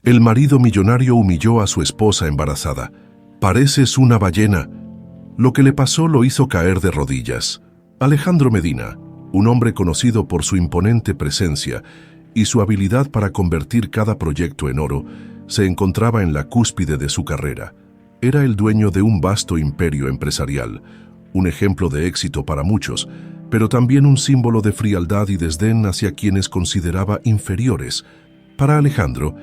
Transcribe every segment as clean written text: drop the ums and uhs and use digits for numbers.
El marido millonario humilló a su esposa embarazada. «Pareces una ballena». Lo que le pasó lo hizo caer de rodillas. Alejandro Medina, un hombre conocido por su imponente presencia y su habilidad para convertir cada proyecto en oro, se encontraba en la cúspide de su carrera. Era el dueño de un vasto imperio empresarial, un ejemplo de éxito para muchos, pero también un símbolo de frialdad y desdén hacia quienes consideraba inferiores. Para Alejandro,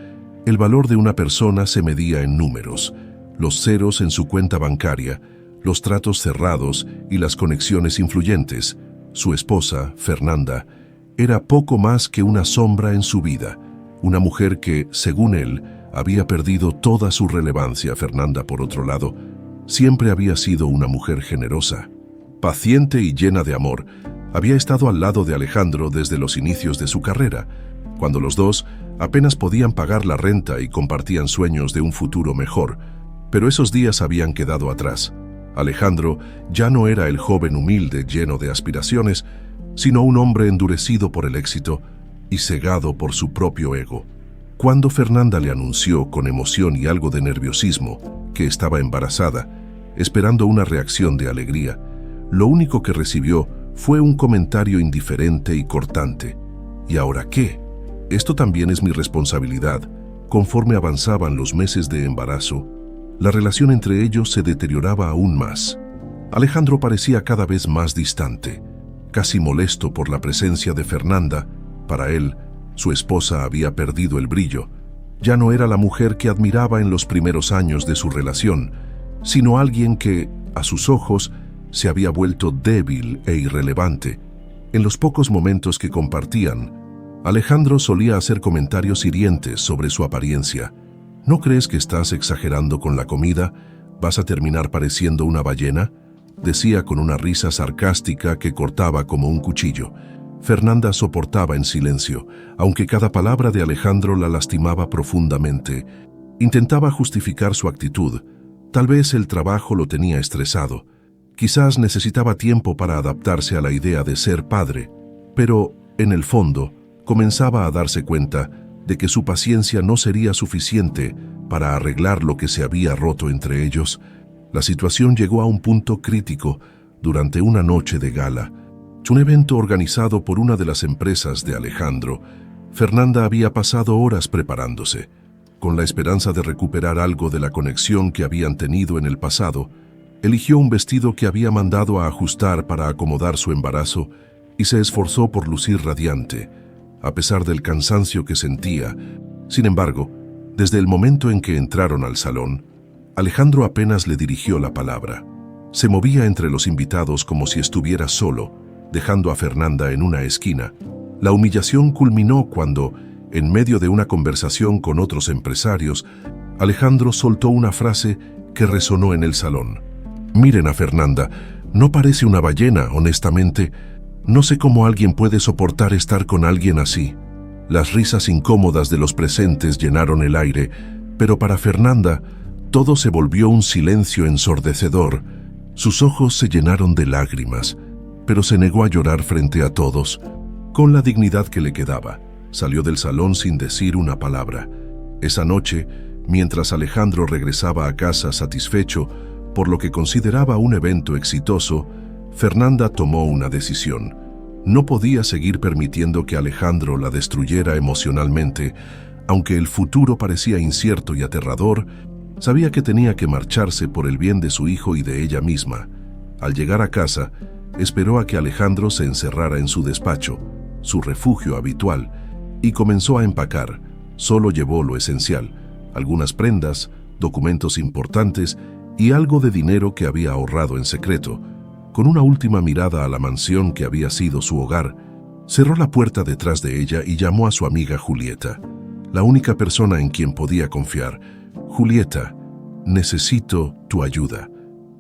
el valor de una persona se medía en números, los ceros en su cuenta bancaria, los tratos cerrados y las conexiones influyentes. Su esposa, Fernanda, era poco más que una sombra en su vida, una mujer que, según él, había perdido toda su relevancia. Fernanda, por otro lado, siempre había sido una mujer generosa, paciente y llena de amor. Había estado al lado de Alejandro desde los inicios de su carrera, cuando los dos apenas podían pagar la renta y compartían sueños de un futuro mejor, pero esos días habían quedado atrás. Alejandro ya no era el joven humilde lleno de aspiraciones, sino un hombre endurecido por el éxito y cegado por su propio ego. Cuando Fernanda le anunció con emoción y algo de nerviosismo que estaba embarazada, esperando una reacción de alegría, lo único que recibió fue un comentario indiferente y cortante. ¿Y ahora qué? Esto también es mi responsabilidad. Conforme avanzaban los meses de embarazo, la relación entre ellos se deterioraba aún más. Alejandro parecía cada vez más distante, casi molesto por la presencia de Fernanda. Para él, su esposa había perdido el brillo. Ya no era la mujer que admiraba en los primeros años de su relación, sino alguien que, a sus ojos, se había vuelto débil e irrelevante. En los pocos momentos que compartían, Alejandro solía hacer comentarios hirientes sobre su apariencia. ¿No crees que estás exagerando con la comida? ¿Vas a terminar pareciendo una ballena?, decía con una risa sarcástica que cortaba como un cuchillo. Fernanda soportaba en silencio, aunque cada palabra de Alejandro la lastimaba profundamente. Intentaba justificar su actitud. Tal vez el trabajo lo tenía estresado. Quizás necesitaba tiempo para adaptarse a la idea de ser padre. Pero, en el fondo, comenzaba a darse cuenta de que su paciencia no sería suficiente para arreglar lo que se había roto entre ellos. La situación llegó a un punto crítico durante una noche de gala. Un evento organizado por una de las empresas de Alejandro. Fernanda había pasado horas preparándose, con la esperanza de recuperar algo de la conexión que habían tenido en el pasado. Eligió un vestido que había mandado a ajustar para acomodar su embarazo y se esforzó por lucir radiante, a pesar del cansancio que sentía. Sin embargo, desde el momento en que entraron al salón, Alejandro apenas le dirigió la palabra. Se movía entre los invitados como si estuviera solo, dejando a Fernanda en una esquina. La humillación culminó cuando, en medio de una conversación con otros empresarios, Alejandro soltó una frase que resonó en el salón. «Miren a Fernanda, no parece una ballena, honestamente. No sé cómo alguien puede soportar estar con alguien así». Las risas incómodas de los presentes llenaron el aire, pero para Fernanda todo se volvió un silencio ensordecedor. Sus ojos se llenaron de lágrimas, pero se negó a llorar frente a todos. Con la dignidad que le quedaba, salió del salón sin decir una palabra. Esa noche, mientras Alejandro regresaba a casa satisfecho por lo que consideraba un evento exitoso, Fernanda tomó una decisión. No podía seguir permitiendo que Alejandro la destruyera emocionalmente. Aunque el futuro parecía incierto y aterrador, sabía que tenía que marcharse por el bien de su hijo y de ella misma. Al llegar a casa, esperó a que Alejandro se encerrara en su despacho, su refugio habitual, y comenzó a empacar. Solo llevó lo esencial: algunas prendas, documentos importantes y algo de dinero que había ahorrado en secreto. Con una última mirada a la mansión que había sido su hogar, cerró la puerta detrás de ella y llamó a su amiga Julieta, la única persona en quien podía confiar. «Julieta, necesito tu ayuda»,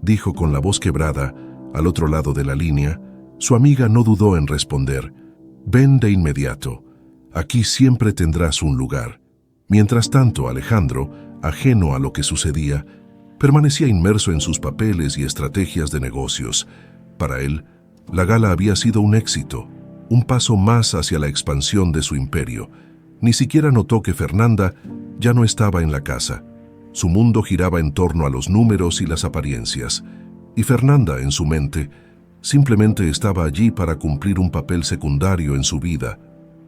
dijo con la voz quebrada al otro lado de la línea. Su amiga no dudó en responder: «Ven de inmediato. Aquí siempre tendrás un lugar». Mientras tanto, Alejandro, ajeno a lo que sucedía, permanecía inmerso en sus papeles y estrategias de negocios. Para él, la gala había sido un éxito, un paso más hacia la expansión de su imperio. Ni siquiera notó que Fernanda ya no estaba en la casa. Su mundo giraba en torno a los números y las apariencias, y Fernanda, en su mente, simplemente estaba allí para cumplir un papel secundario en su vida.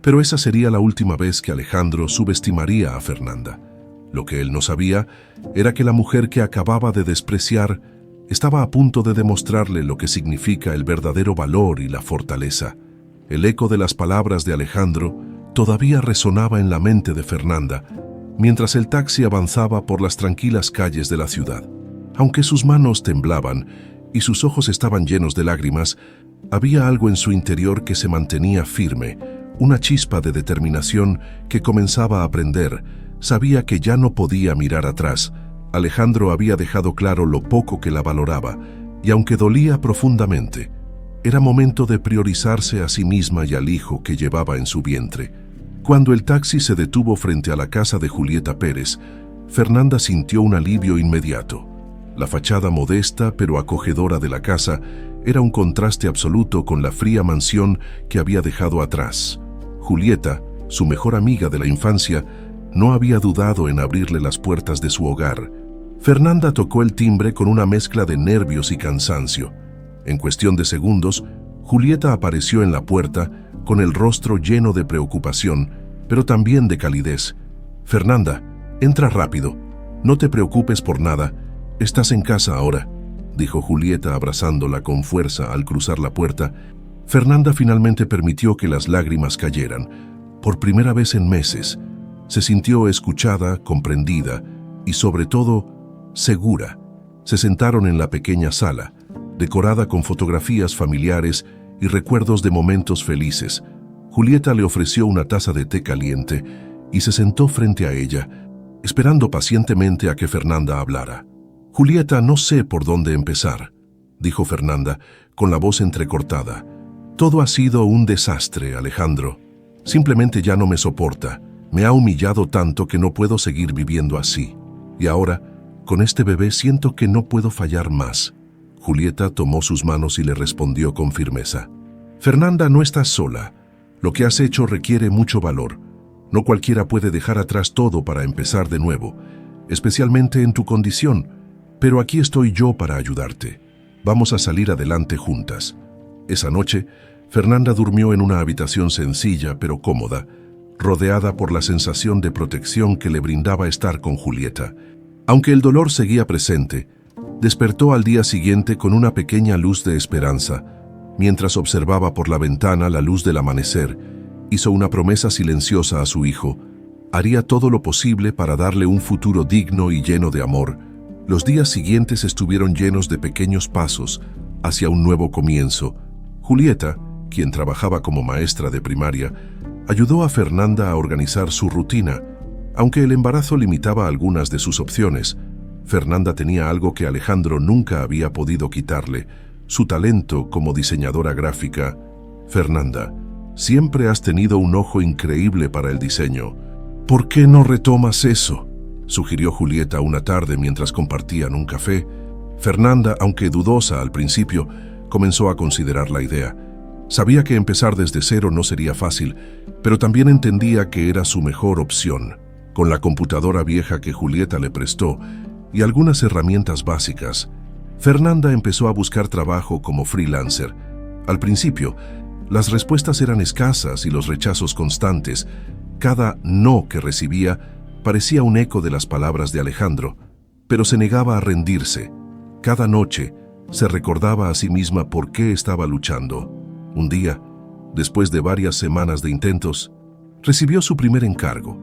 Pero esa sería la última vez que Alejandro subestimaría a Fernanda. Lo que él no sabía era que la mujer que acababa de despreciar estaba a punto de demostrarle lo que significa el verdadero valor y la fortaleza. El eco de las palabras de Alejandro todavía resonaba en la mente de Fernanda, mientras el taxi avanzaba por las tranquilas calles de la ciudad. Aunque sus manos temblaban y sus ojos estaban llenos de lágrimas, había algo en su interior que se mantenía firme, una chispa de determinación que comenzaba a prender. Sabía que ya no podía mirar atrás. Alejandro había dejado claro lo poco que la valoraba, y aunque dolía profundamente, era momento de priorizarse a sí misma y al hijo que llevaba en su vientre. Cuando el taxi se detuvo frente a la casa de Julieta Pérez, Fernanda sintió un alivio inmediato. La fachada modesta pero acogedora de la casa era un contraste absoluto con la fría mansión que había dejado atrás. Julieta, su mejor amiga de la infancia, no había dudado en abrirle las puertas de su hogar. Fernanda tocó el timbre con una mezcla de nervios y cansancio. En cuestión de segundos, Julieta apareció en la puerta con el rostro lleno de preocupación, pero también de calidez. «Fernanda, entra rápido. No te preocupes por nada. Estás en casa ahora», dijo Julieta abrazándola con fuerza al cruzar la puerta. Fernanda finalmente permitió que las lágrimas cayeran. Por primera vez en meses, se sintió escuchada, comprendida y, sobre todo, segura. Se sentaron en la pequeña sala, decorada con fotografías familiares y recuerdos de momentos felices. Julieta le ofreció una taza de té caliente y se sentó frente a ella, esperando pacientemente a que Fernanda hablara. «Julieta, no sé por dónde empezar», dijo Fernanda, con la voz entrecortada. «Todo ha sido un desastre, Alejandro. Simplemente ya no me soporta. Me ha humillado tanto que no puedo seguir viviendo así. Y ahora, con este bebé siento que no puedo fallar más». Julieta tomó sus manos y le respondió con firmeza. «Fernanda, no estás sola. Lo que has hecho requiere mucho valor. No cualquiera puede dejar atrás todo para empezar de nuevo, especialmente en tu condición. Pero aquí estoy yo para ayudarte. Vamos a salir adelante juntas». Esa noche, Fernanda durmió en una habitación sencilla pero cómoda, rodeada por la sensación de protección que le brindaba estar con Julieta. Aunque el dolor seguía presente, despertó al día siguiente con una pequeña luz de esperanza. Mientras observaba por la ventana la luz del amanecer, hizo una promesa silenciosa a su hijo. Haría todo lo posible para darle un futuro digno y lleno de amor. Los días siguientes estuvieron llenos de pequeños pasos hacia un nuevo comienzo. Julieta, quien trabajaba como maestra de primaria, ayudó a Fernanda a organizar su rutina. Aunque el embarazo limitaba algunas de sus opciones, Fernanda tenía algo que Alejandro nunca había podido quitarle: su talento como diseñadora gráfica. «Fernanda, siempre has tenido un ojo increíble para el diseño. ¿Por qué no retomas eso?», sugirió Julieta una tarde mientras compartían un café. Fernanda, aunque dudosa al principio, comenzó a considerar la idea. Sabía que empezar desde cero no sería fácil, pero también entendía que era su mejor opción. Con la computadora vieja que Julieta le prestó y algunas herramientas básicas, Fernanda empezó a buscar trabajo como freelancer. Al principio, las respuestas eran escasas y los rechazos constantes. Cada no que recibía parecía un eco de las palabras de Alejandro, pero se negaba a rendirse. Cada noche se recordaba a sí misma por qué estaba luchando. Un día, después de varias semanas de intentos, recibió su primer encargo.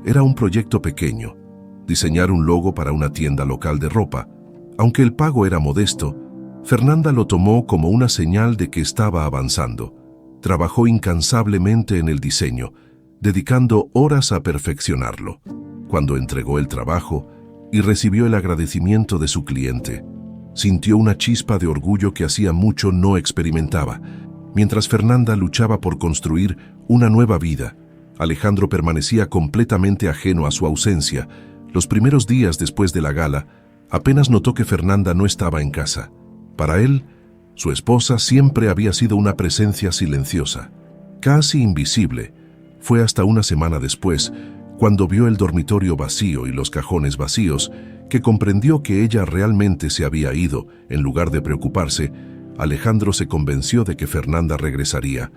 Era un proyecto pequeño: diseñar un logo para una tienda local de ropa. Aunque el pago era modesto, Fernanda lo tomó como una señal de que estaba avanzando. Trabajó incansablemente en el diseño, dedicando horas a perfeccionarlo. Cuando entregó el trabajo y recibió el agradecimiento de su cliente, sintió una chispa de orgullo que hacía mucho no experimentaba. Mientras Fernanda luchaba por construir una nueva vida, Alejandro permanecía completamente ajeno a su ausencia. Los primeros días después de la gala, apenas notó que Fernanda no estaba en casa. Para él, su esposa siempre había sido una presencia silenciosa, casi invisible. Fue hasta una semana después, cuando vio el dormitorio vacío y los cajones vacíos, que comprendió que ella realmente se había ido. En lugar de preocuparse, Alejandro se convenció de que Fernanda regresaría.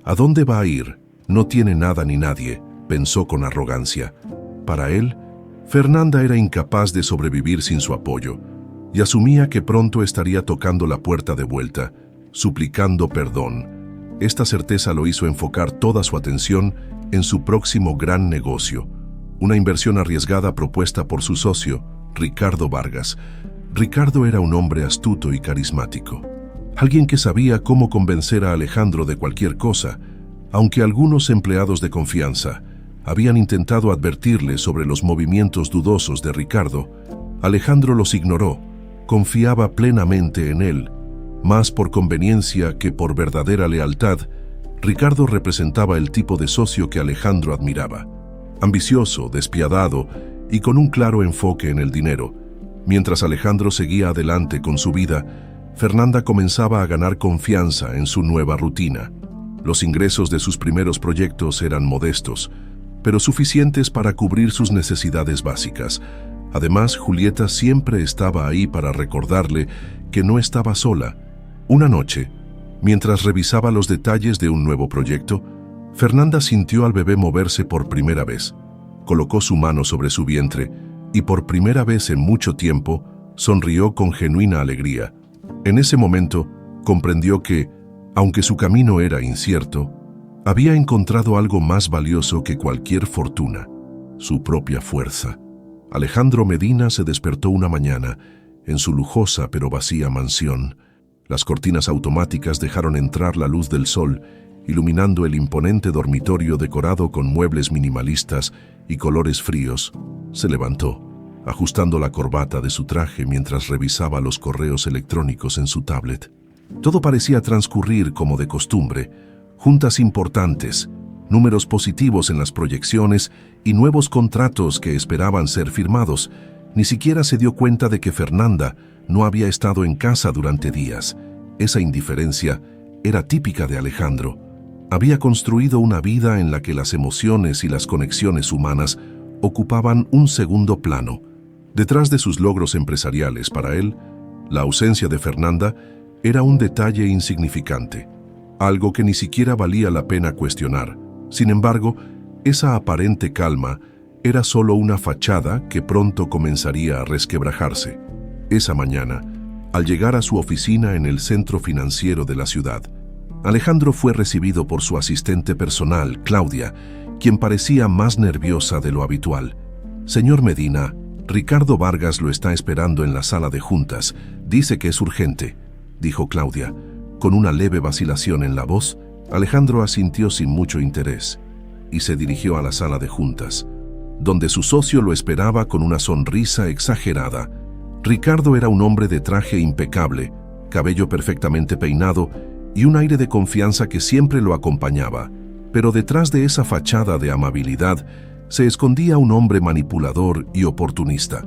¿A dónde va a ir? No tiene nada ni nadie, pensó con arrogancia. Para él, Fernanda era incapaz de sobrevivir sin su apoyo, y asumía que pronto estaría tocando la puerta de vuelta, suplicando perdón. Esta certeza lo hizo enfocar toda su atención en su próximo gran negocio, una inversión arriesgada propuesta por su socio, Ricardo Vargas. Ricardo era un hombre astuto y carismático, alguien que sabía cómo convencer a Alejandro de cualquier cosa, aunque algunos empleados de confianza habían intentado advertirle sobre los movimientos dudosos de Ricardo. Alejandro los ignoró, confiaba plenamente en él. Más por conveniencia que por verdadera lealtad, Ricardo representaba el tipo de socio que Alejandro admiraba. Ambicioso, despiadado y con un claro enfoque en el dinero. Mientras Alejandro seguía adelante con su vida, Fernanda comenzaba a ganar confianza en su nueva rutina. Los ingresos de sus primeros proyectos eran modestos, pero suficientes para cubrir sus necesidades básicas. Además, Julieta siempre estaba ahí para recordarle que no estaba sola. Una noche, mientras revisaba los detalles de un nuevo proyecto, Fernanda sintió al bebé moverse por primera vez. Colocó su mano sobre su vientre y por primera vez en mucho tiempo sonrió con genuina alegría. En ese momento, comprendió que, aunque su camino era incierto, había encontrado algo más valioso que cualquier fortuna: su propia fuerza. Alejandro Medina se despertó una mañana en su lujosa pero vacía mansión. Las cortinas automáticas dejaron entrar la luz del sol, iluminando el imponente dormitorio decorado con muebles minimalistas y colores fríos. Se levantó, ajustando la corbata de su traje mientras revisaba los correos electrónicos en su tablet. Todo parecía transcurrir como de costumbre: juntas importantes, números positivos en las proyecciones y nuevos contratos que esperaban ser firmados. Ni siquiera se dio cuenta de que Fernanda no había estado en casa durante días. Esa indiferencia era típica de Alejandro. Había construido una vida en la que las emociones y las conexiones humanas ocupaban un segundo plano. Detrás de sus logros empresariales, para él, la ausencia de Fernanda era un detalle insignificante, algo que ni siquiera valía la pena cuestionar. Sin embargo, esa aparente calma era solo una fachada que pronto comenzaría a resquebrajarse. Esa mañana, al llegar a su oficina en el centro financiero de la ciudad, Alejandro fue recibido por su asistente personal, Claudia, quien parecía más nerviosa de lo habitual. «Señor Medina, Ricardo Vargas lo está esperando en la sala de juntas. Dice que es urgente», dijo Claudia. Con una leve vacilación en la voz, Alejandro asintió sin mucho interés y se dirigió a la sala de juntas, donde su socio lo esperaba con una sonrisa exagerada. Ricardo era un hombre de traje impecable, cabello perfectamente peinado y un aire de confianza que siempre lo acompañaba. Pero detrás de esa fachada de amabilidad se escondía un hombre manipulador y oportunista.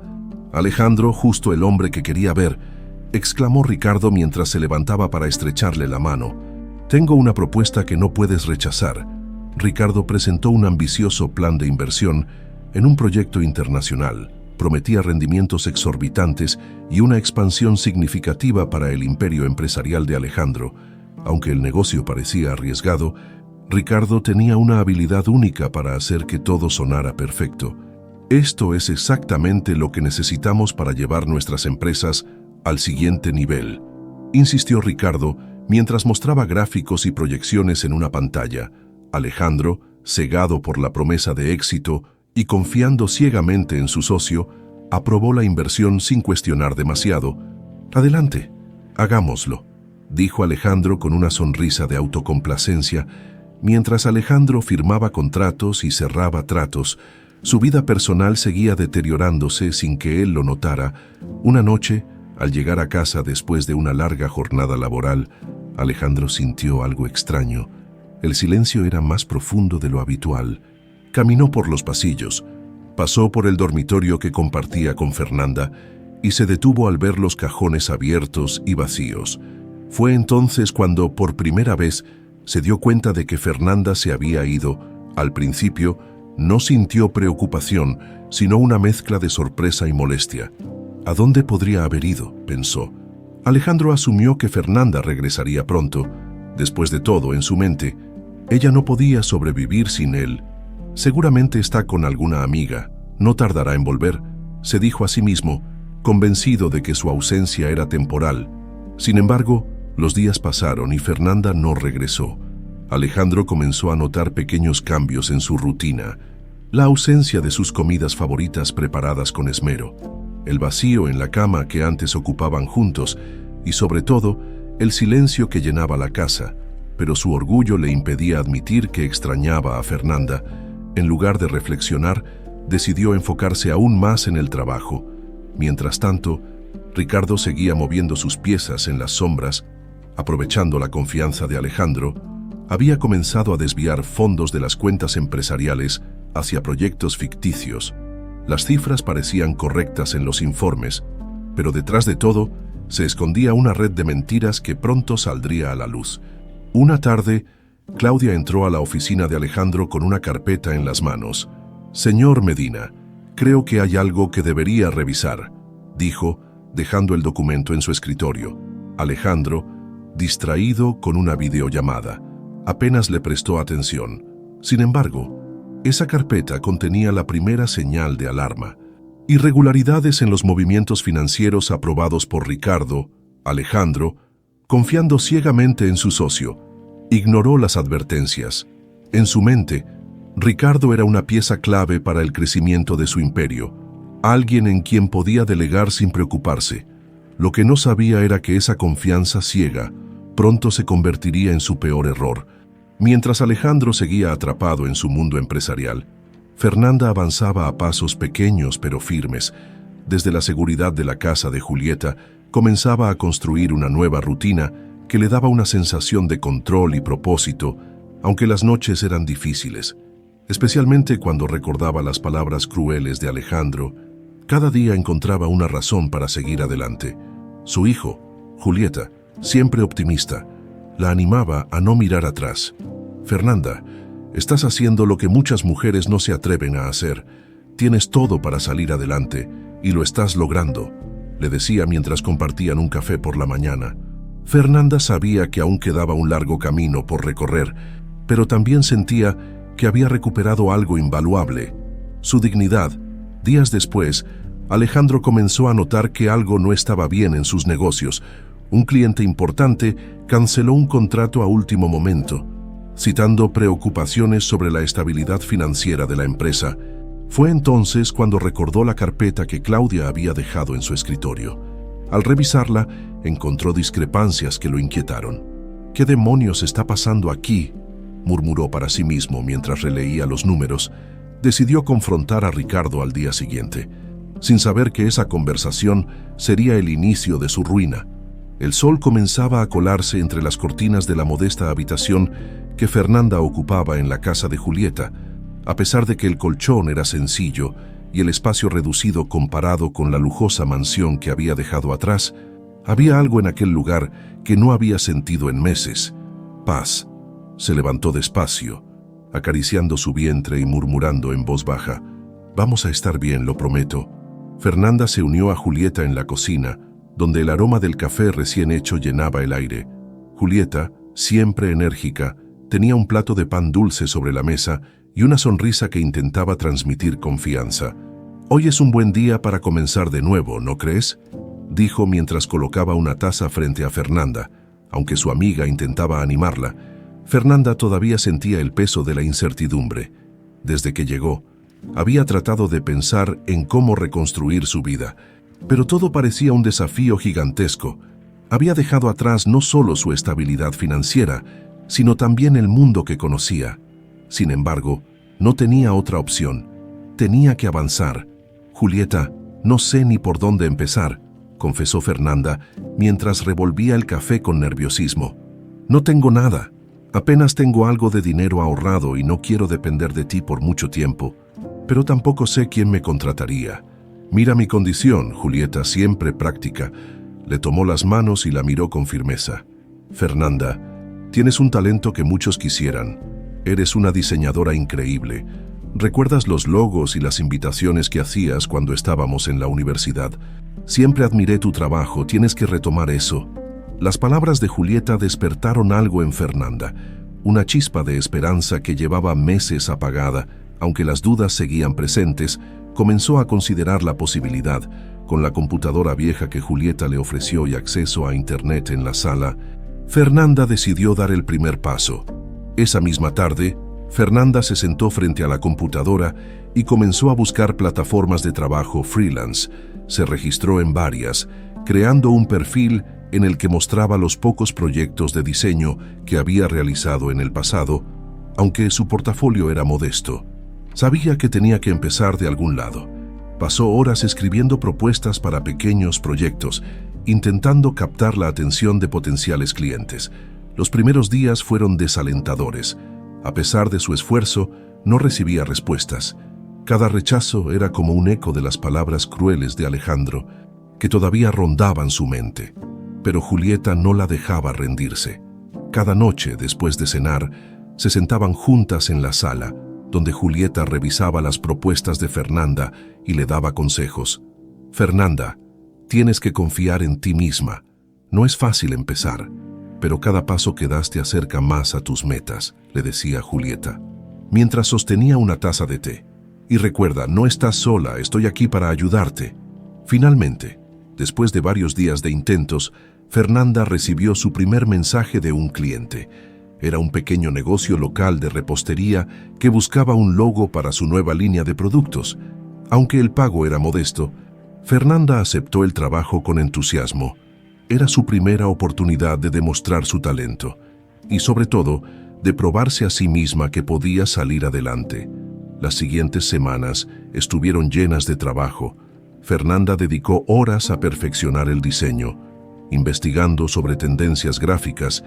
«Alejandro, justo el hombre que quería ver», exclamó Ricardo mientras se levantaba para estrecharle la mano. «Tengo una propuesta que no puedes rechazar». Ricardo presentó un ambicioso plan de inversión en un proyecto internacional. Prometía rendimientos exorbitantes y una expansión significativa para el imperio empresarial de Alejandro. Aunque el negocio parecía arriesgado, Ricardo tenía una habilidad única para hacer que todo sonara perfecto. «Esto es exactamente lo que necesitamos para llevar nuestras empresas al siguiente nivel», insistió Ricardo mientras mostraba gráficos y proyecciones en una pantalla. Alejandro, cegado por la promesa de éxito y confiando ciegamente en su socio, aprobó la inversión sin cuestionar demasiado. «Adelante, hagámoslo», dijo Alejandro con una sonrisa de autocomplacencia. Mientras Alejandro firmaba contratos y cerraba tratos, su vida personal seguía deteriorándose sin que él lo notara. Una noche, al llegar a casa después de una larga jornada laboral, Alejandro sintió algo extraño. El silencio era más profundo de lo habitual. Caminó por los pasillos, pasó por el dormitorio que compartía con Fernanda y se detuvo al ver los cajones abiertos y vacíos. Fue entonces cuando, por primera vez, se dio cuenta de que Fernanda se había ido. Al principio, No sintió preocupación, sino una mezcla de sorpresa y molestia. ¿A dónde podría haber ido?, pensó. Alejandro asumió que Fernanda regresaría pronto. Después de todo, en su mente, ella no podía sobrevivir sin él. Seguramente está con alguna amiga, no tardará en volver, se dijo a sí mismo, convencido de que su ausencia era temporal. Sin embargo, los días pasaron y Fernanda no regresó. Alejandro comenzó a notar pequeños cambios en su rutina. La ausencia de sus comidas favoritas preparadas con esmero, el vacío en la cama que antes ocupaban juntos y, sobre todo, el silencio que llenaba la casa. Pero su orgullo le impedía admitir que extrañaba a Fernanda. En lugar de reflexionar, decidió enfocarse aún más en el trabajo. Mientras tanto, Ricardo seguía moviendo sus piezas en las sombras. Aprovechando la confianza de Alejandro, había comenzado a desviar fondos de las cuentas empresariales hacia proyectos ficticios. Las cifras parecían correctas en los informes, pero detrás de todo se escondía una red de mentiras que pronto saldría a la luz. Una tarde, Claudia entró a la oficina de Alejandro con una carpeta en las manos. «Señor Medina, creo que hay algo que debería revisar», dijo, dejando el documento en su escritorio. Alejandro, distraído con una videollamada, apenas le prestó atención. Sin embargo, esa carpeta contenía la primera señal de alarma. Irregularidades en los movimientos financieros aprobados por Ricardo. Alejandro, confiando ciegamente en su socio, ignoró las advertencias. En su mente, Ricardo era una pieza clave para el crecimiento de su imperio, alguien en quien podía delegar sin preocuparse. Lo que no sabía era que esa confianza ciega pronto se convertiría en su peor error. Mientras Alejandro seguía atrapado en su mundo empresarial, Fernanda avanzaba a pasos pequeños pero firmes. Desde la seguridad de la casa de Julieta, comenzaba a construir una nueva rutina que le daba una sensación de control y propósito, aunque las noches eran difíciles, especialmente cuando recordaba las palabras crueles de Alejandro. Cada día encontraba una razón para seguir adelante. Su hijo, Julieta, siempre optimista, la animaba a no mirar atrás. «Fernanda, estás haciendo lo que muchas mujeres no se atreven a hacer. Tienes todo para salir adelante y lo estás logrando», le decía mientras compartían un café por la mañana. Fernanda sabía que aún quedaba un largo camino por recorrer, pero también sentía que había recuperado algo invaluable: su dignidad. Días después, Alejandro comenzó a notar que algo no estaba bien en sus negocios. Un cliente importante canceló un contrato a último momento, citando preocupaciones sobre la estabilidad financiera de la empresa. Fue entonces cuando recordó la carpeta que Claudia había dejado en su escritorio. Al revisarla, encontró discrepancias que lo inquietaron. «¿Qué demonios está pasando aquí?», murmuró para sí mismo mientras releía los números. Decidió confrontar a Ricardo al día siguiente, sin saber que esa conversación sería el inicio de su ruina. El sol comenzaba a colarse entre las cortinas de la modesta habitación que Fernanda ocupaba en la casa de Julieta. A pesar de que el colchón era sencillo y el espacio reducido comparado con la lujosa mansión que había dejado atrás, había algo en aquel lugar que no había sentido en meses: paz. Se levantó despacio, acariciando su vientre y murmurando en voz baja: «Vamos a estar bien, lo prometo». Fernanda se unió a Julieta en la cocina, donde el aroma del café recién hecho llenaba el aire. Julieta, siempre enérgica, tenía un plato de pan dulce sobre la mesa y una sonrisa que intentaba transmitir confianza. «Hoy es un buen día para comenzar de nuevo, ¿no crees?», dijo mientras colocaba una taza frente a Fernanda. Aunque su amiga intentaba animarla, Fernanda todavía sentía el peso de la incertidumbre. Desde que llegó, había tratado de pensar en cómo reconstruir su vida, pero todo parecía un desafío gigantesco. Había dejado atrás no solo su estabilidad financiera, sino también el mundo que conocía. Sin embargo, no tenía otra opción. Tenía que avanzar. «Julieta, no sé ni por dónde empezar», confesó Fernanda mientras revolvía el café con nerviosismo. «No tengo nada. Apenas tengo algo de dinero ahorrado y no quiero depender de ti por mucho tiempo. Pero tampoco sé quién me contrataría. Mira mi condición». Julieta, siempre práctica, le tomó las manos y la miró con firmeza. «Fernanda, tienes un talento que muchos quisieran. Eres una diseñadora increíble. ¿Recuerdas los logos y las invitaciones que hacías cuando estábamos en la universidad? Siempre admiré tu trabajo, tienes que retomar eso. Las palabras de Julieta despertaron algo en Fernanda, una chispa de esperanza que llevaba meses apagada. Aunque las dudas seguían presentes, comenzó a considerar la posibilidad. Con la computadora vieja que Julieta le ofreció y acceso a internet en la sala, Fernanda decidió dar el primer paso. Esa misma tarde, Fernanda se sentó frente a la computadora y comenzó a buscar plataformas de trabajo freelance. Se registró en varias, creando un perfil en el que mostraba los pocos proyectos de diseño que había realizado en el pasado, aunque su portafolio era modesto. Sabía que tenía que empezar de algún lado. Pasó horas escribiendo propuestas para pequeños proyectos, intentando captar la atención de potenciales clientes. Los primeros días fueron desalentadores. A pesar de su esfuerzo, no recibía respuestas. Cada rechazo era como un eco de las palabras crueles de Alejandro, que todavía rondaban su mente. Pero Julieta no la dejaba rendirse. Cada noche, después de cenar, se sentaban juntas en la sala, donde Julieta revisaba las propuestas de Fernanda y le daba consejos. Fernanda, tienes que confiar en ti misma. No es fácil empezar, pero cada paso que das te acerca más a tus metas, le decía Julieta, mientras sostenía una taza de té. Y recuerda, no estás sola, estoy aquí para ayudarte. Finalmente, después de varios días de intentos, Fernanda recibió su primer mensaje de un cliente. Era un pequeño negocio local de repostería que buscaba un logo para su nueva línea de productos. Aunque el pago era modesto, Fernanda aceptó el trabajo con entusiasmo. Era su primera oportunidad de demostrar su talento y, sobre todo, de probarse a sí misma que podía salir adelante. Las siguientes semanas estuvieron llenas de trabajo. Fernanda dedicó horas a perfeccionar el diseño, investigando sobre tendencias gráficas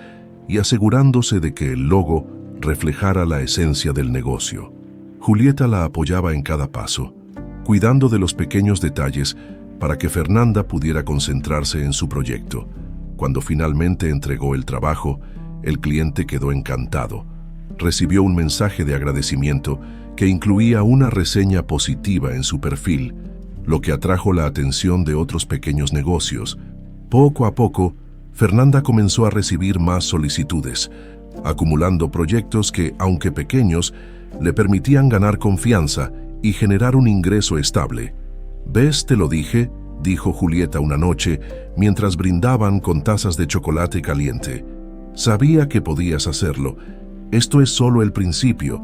y asegurándose de que el logo reflejara la esencia del negocio. Julieta la apoyaba en cada paso, cuidando de los pequeños detalles para que Fernanda pudiera concentrarse en su proyecto. Cuando finalmente entregó el trabajo, el cliente quedó encantado. Recibió un mensaje de agradecimiento que incluía una reseña positiva en su perfil, lo que atrajo la atención de otros pequeños negocios. Poco a poco, Fernanda comenzó a recibir más solicitudes, acumulando proyectos que, aunque pequeños, le permitían ganar confianza y generar un ingreso estable. «¿Ves, te lo dije?», dijo Julieta una noche mientras brindaban con tazas de chocolate caliente. «Sabía que podías hacerlo. Esto es solo el principio».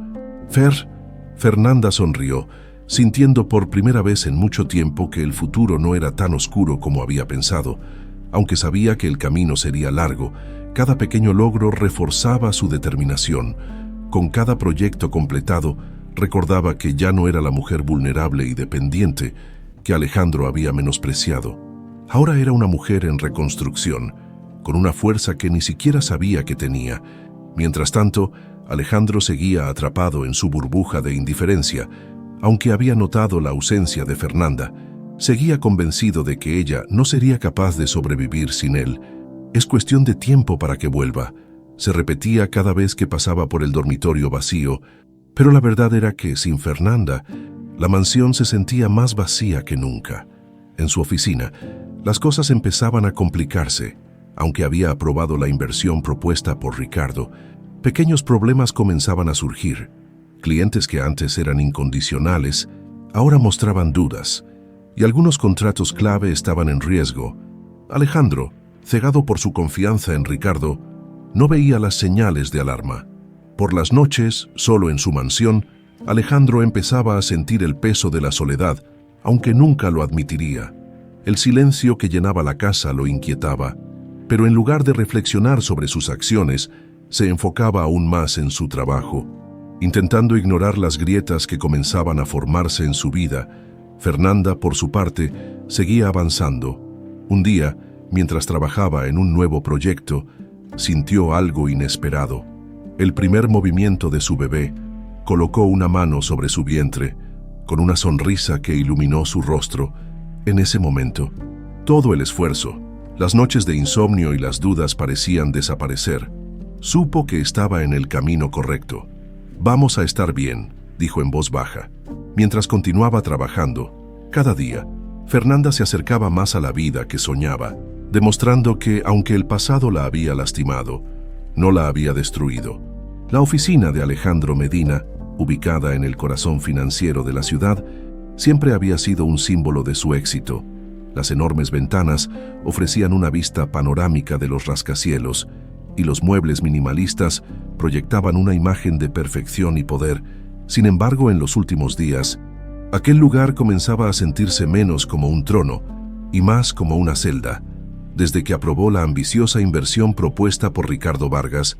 Fernanda sonrió, sintiendo por primera vez en mucho tiempo que el futuro no era tan oscuro como había pensado. Aunque sabía que el camino sería largo, cada pequeño logro reforzaba su determinación. Con cada proyecto completado, recordaba que ya no era la mujer vulnerable y dependiente que Alejandro había menospreciado. Ahora era una mujer en reconstrucción, con una fuerza que ni siquiera sabía que tenía. Mientras tanto, Alejandro seguía atrapado en su burbuja de indiferencia. Aunque había notado la ausencia de Fernanda, seguía convencido de que ella no sería capaz de sobrevivir sin él. «Es cuestión de tiempo para que vuelva», se repetía cada vez que pasaba por el dormitorio vacío, pero la verdad era que, sin Fernanda, la mansión se sentía más vacía que nunca. En su oficina, las cosas empezaban a complicarse. Aunque había aprobado la inversión propuesta por Ricardo, pequeños problemas comenzaban a surgir. Clientes que antes eran incondicionales, ahora mostraban dudas, y algunos contratos clave estaban en riesgo. Alejandro, cegado por su confianza en Ricardo, no veía las señales de alarma. Por las noches, solo en su mansión, Alejandro empezaba a sentir el peso de la soledad, aunque nunca lo admitiría. El silencio que llenaba la casa lo inquietaba, pero en lugar de reflexionar sobre sus acciones, se enfocaba aún más en su trabajo. Intentando ignorar las grietas que comenzaban a formarse en su vida, Fernanda, por su parte, seguía avanzando. Un día, mientras trabajaba en un nuevo proyecto, sintió algo inesperado. El primer movimiento de su bebé colocó una mano sobre su vientre, con una sonrisa que iluminó su rostro. En ese momento, todo el esfuerzo, las noches de insomnio y las dudas parecían desaparecer. Supo que estaba en el camino correcto. «Vamos a estar bien», dijo en voz baja. Mientras continuaba trabajando, cada día, Fernanda se acercaba más a la vida que soñaba, demostrando que, aunque el pasado la había lastimado, no la había destruido. La oficina de Alejandro Medina, ubicada en el corazón financiero de la ciudad, siempre había sido un símbolo de su éxito. Las enormes ventanas ofrecían una vista panorámica de los rascacielos, y los muebles minimalistas proyectaban una imagen de perfección y poder. Sin embargo, en los últimos días, aquel lugar comenzaba a sentirse menos como un trono y más como una celda. Desde que aprobó la ambiciosa inversión propuesta por Ricardo Vargas,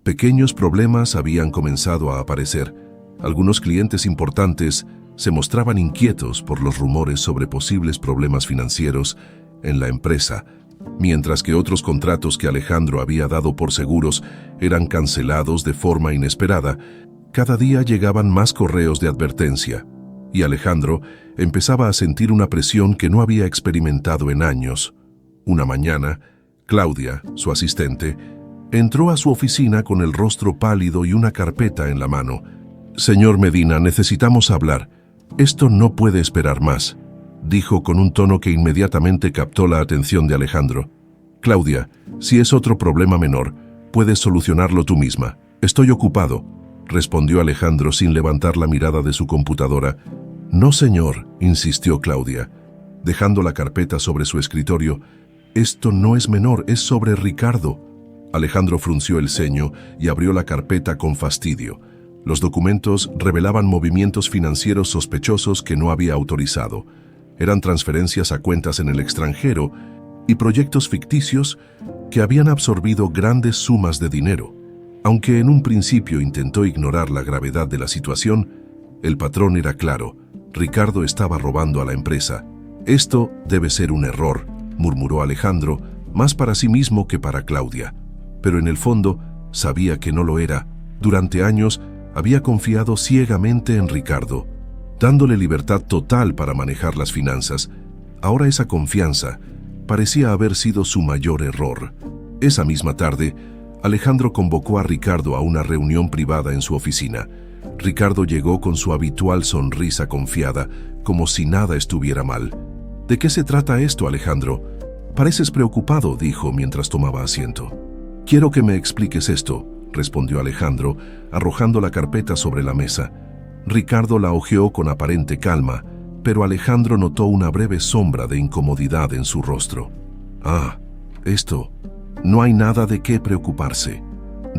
pequeños problemas habían comenzado a aparecer. Algunos clientes importantes se mostraban inquietos por los rumores sobre posibles problemas financieros en la empresa, mientras que otros contratos que Alejandro había dado por seguros eran cancelados de forma inesperada. Cada día llegaban más correos de advertencia, y Alejandro empezaba a sentir una presión que no había experimentado en años. Una mañana, Claudia, su asistente, entró a su oficina con el rostro pálido y una carpeta en la mano. «Señor Medina, necesitamos hablar. Esto no puede esperar más», dijo con un tono que inmediatamente captó la atención de Alejandro. «Claudia, si es otro problema menor, puedes solucionarlo tú misma. Estoy ocupado», respondió Alejandro sin levantar la mirada de su computadora. «No, señor», insistió Claudia, dejando la carpeta sobre su escritorio. «Esto no es menor, es sobre Ricardo». Alejandro frunció el ceño y abrió la carpeta con fastidio. Los documentos revelaban movimientos financieros sospechosos que no había autorizado. Eran transferencias a cuentas en el extranjero y proyectos ficticios que habían absorbido grandes sumas de dinero. Aunque en un principio intentó ignorar la gravedad de la situación, el patrón era claro: Ricardo estaba robando a la empresa. «Esto debe ser un error», murmuró Alejandro, más para sí mismo que para Claudia. Pero en el fondo sabía que no lo era. Durante años había confiado ciegamente en Ricardo, dándole libertad total para manejar las finanzas. Ahora esa confianza parecía haber sido su mayor error. Esa misma tarde, Alejandro convocó a Ricardo a una reunión privada en su oficina. Ricardo llegó con su habitual sonrisa confiada, como si nada estuviera mal. «¿De qué se trata esto, Alejandro? Pareces preocupado», dijo mientras tomaba asiento. «Quiero que me expliques esto», respondió Alejandro, arrojando la carpeta sobre la mesa. Ricardo la hojeó con aparente calma, pero Alejandro notó una breve sombra de incomodidad en su rostro. «Ah, esto. No hay nada de qué preocuparse»,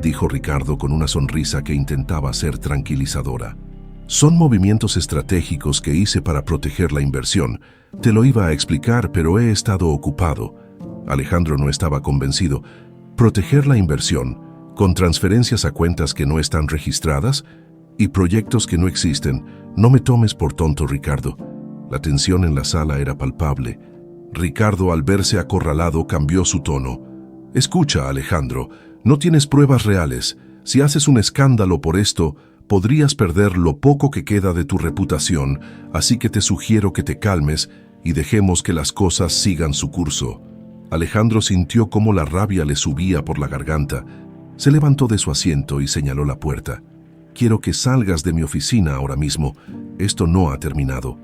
dijo Ricardo con una sonrisa que intentaba ser tranquilizadora. «Son movimientos estratégicos que hice para proteger la inversión. Te lo iba a explicar, pero he estado ocupado». Alejandro no estaba convencido. «¿Proteger la inversión? ¿Con transferencias a cuentas que no están registradas? ¿Y proyectos que no existen? No me tomes por tonto, Ricardo». La tensión en la sala era palpable. Ricardo, al verse acorralado, cambió su tono. «Escucha, Alejandro, no tienes pruebas reales. Si haces un escándalo por esto, podrías perder lo poco que queda de tu reputación, así que te sugiero que te calmes y dejemos que las cosas sigan su curso». Alejandro sintió cómo la rabia le subía por la garganta. Se levantó de su asiento y señaló la puerta. «Quiero que salgas de mi oficina ahora mismo. Esto no ha terminado».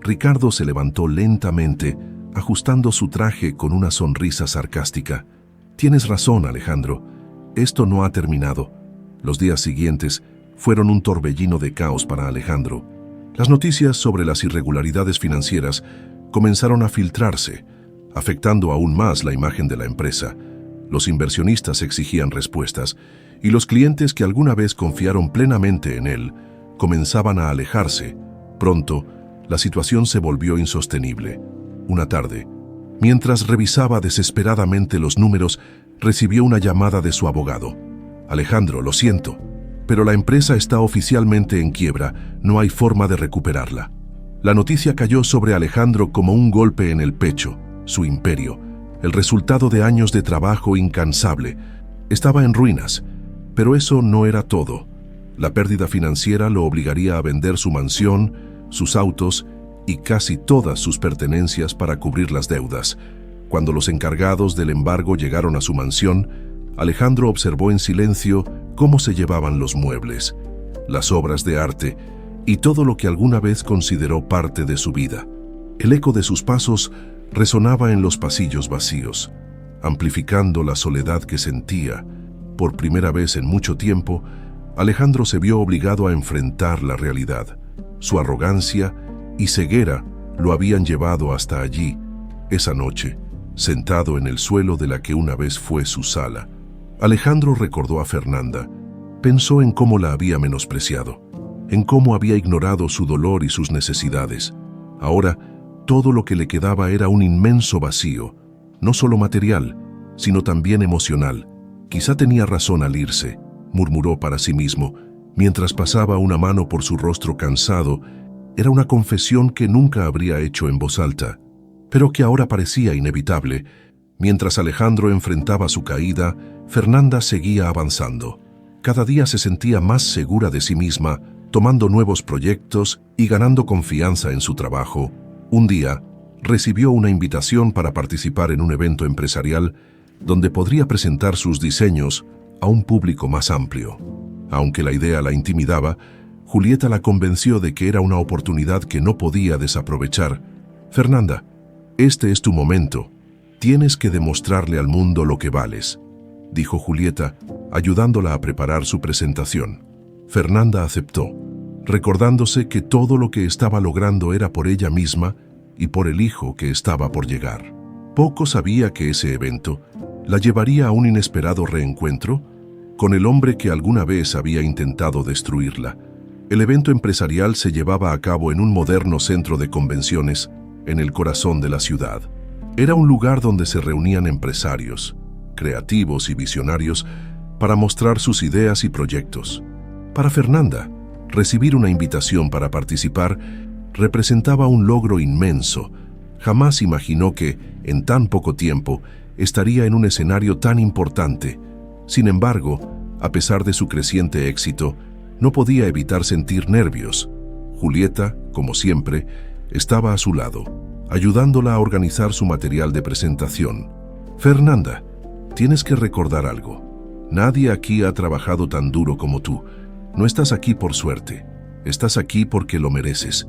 Ricardo se levantó lentamente, ajustando su traje con una sonrisa sarcástica. «Tienes razón, Alejandro. Esto no ha terminado». Los días siguientes fueron un torbellino de caos para Alejandro. Las noticias sobre las irregularidades financieras comenzaron a filtrarse, afectando aún más la imagen de la empresa. Los inversionistas exigían respuestas, y los clientes que alguna vez confiaron plenamente en él comenzaban a alejarse. Pronto, la situación se volvió insostenible. Una tarde, mientras revisaba desesperadamente los números, recibió una llamada de su abogado. «Alejandro, lo siento, pero la empresa está oficialmente en quiebra. No hay forma de recuperarla». La noticia cayó sobre Alejandro como un golpe en el pecho. Su imperio, el resultado de años de trabajo incansable, estaba en ruinas. Pero eso no era todo. La pérdida financiera lo obligaría a vender su mansión, sus autos y casi todas sus pertenencias para cubrir las deudas. Cuando los encargados del embargo llegaron a su mansión, Alejandro observó en silencio cómo se llevaban los muebles, las obras de arte y todo lo que alguna vez consideró parte de su vida. El eco de sus pasos resonaba en los pasillos vacíos, amplificando la soledad que sentía. Por primera vez en mucho tiempo, Alejandro se vio obligado a enfrentar la realidad. Su arrogancia y ceguera lo habían llevado hasta allí, esa noche, sentado en el suelo de la que una vez fue su sala. Alejandro recordó a Fernanda. Pensó en cómo la había menospreciado, en cómo había ignorado su dolor y sus necesidades. Ahora, todo lo que le quedaba era un inmenso vacío, no solo material, sino también emocional. Quizá tenía razón al irse, murmuró para sí mismo, mientras pasaba una mano por su rostro cansado. Era una confesión que nunca habría hecho en voz alta, pero que ahora parecía inevitable. Mientras Alejandro enfrentaba su caída, Fernanda seguía avanzando. Cada día se sentía más segura de sí misma, tomando nuevos proyectos y ganando confianza en su trabajo. Un día, recibió una invitación para participar en un evento empresarial donde podría presentar sus diseños a un público más amplio. Aunque la idea la intimidaba, Julieta la convenció de que era una oportunidad que no podía desaprovechar. «Fernanda, este es tu momento. Tienes que demostrarle al mundo lo que vales», dijo Julieta, ayudándola a preparar su presentación. Fernanda aceptó, recordándose que todo lo que estaba logrando era por ella misma y por el hijo que estaba por llegar. Poco sabía que ese evento la llevaría a un inesperado reencuentro con el hombre que alguna vez había intentado destruirla. El evento empresarial se llevaba a cabo en un moderno centro de convenciones en el corazón de la ciudad. Era un lugar donde se reunían empresarios, creativos y visionarios para mostrar sus ideas y proyectos. Para Fernanda, recibir una invitación para participar representaba un logro inmenso. Jamás imaginó que, en tan poco tiempo, estaría en un escenario tan importante. Sin embargo, a pesar de su creciente éxito, no podía evitar sentir nervios. Julieta, como siempre, estaba a su lado, ayudándola a organizar su material de presentación. «Fernanda, tienes que recordar algo. Nadie aquí ha trabajado tan duro como tú. No estás aquí por suerte. Estás aquí porque lo mereces»,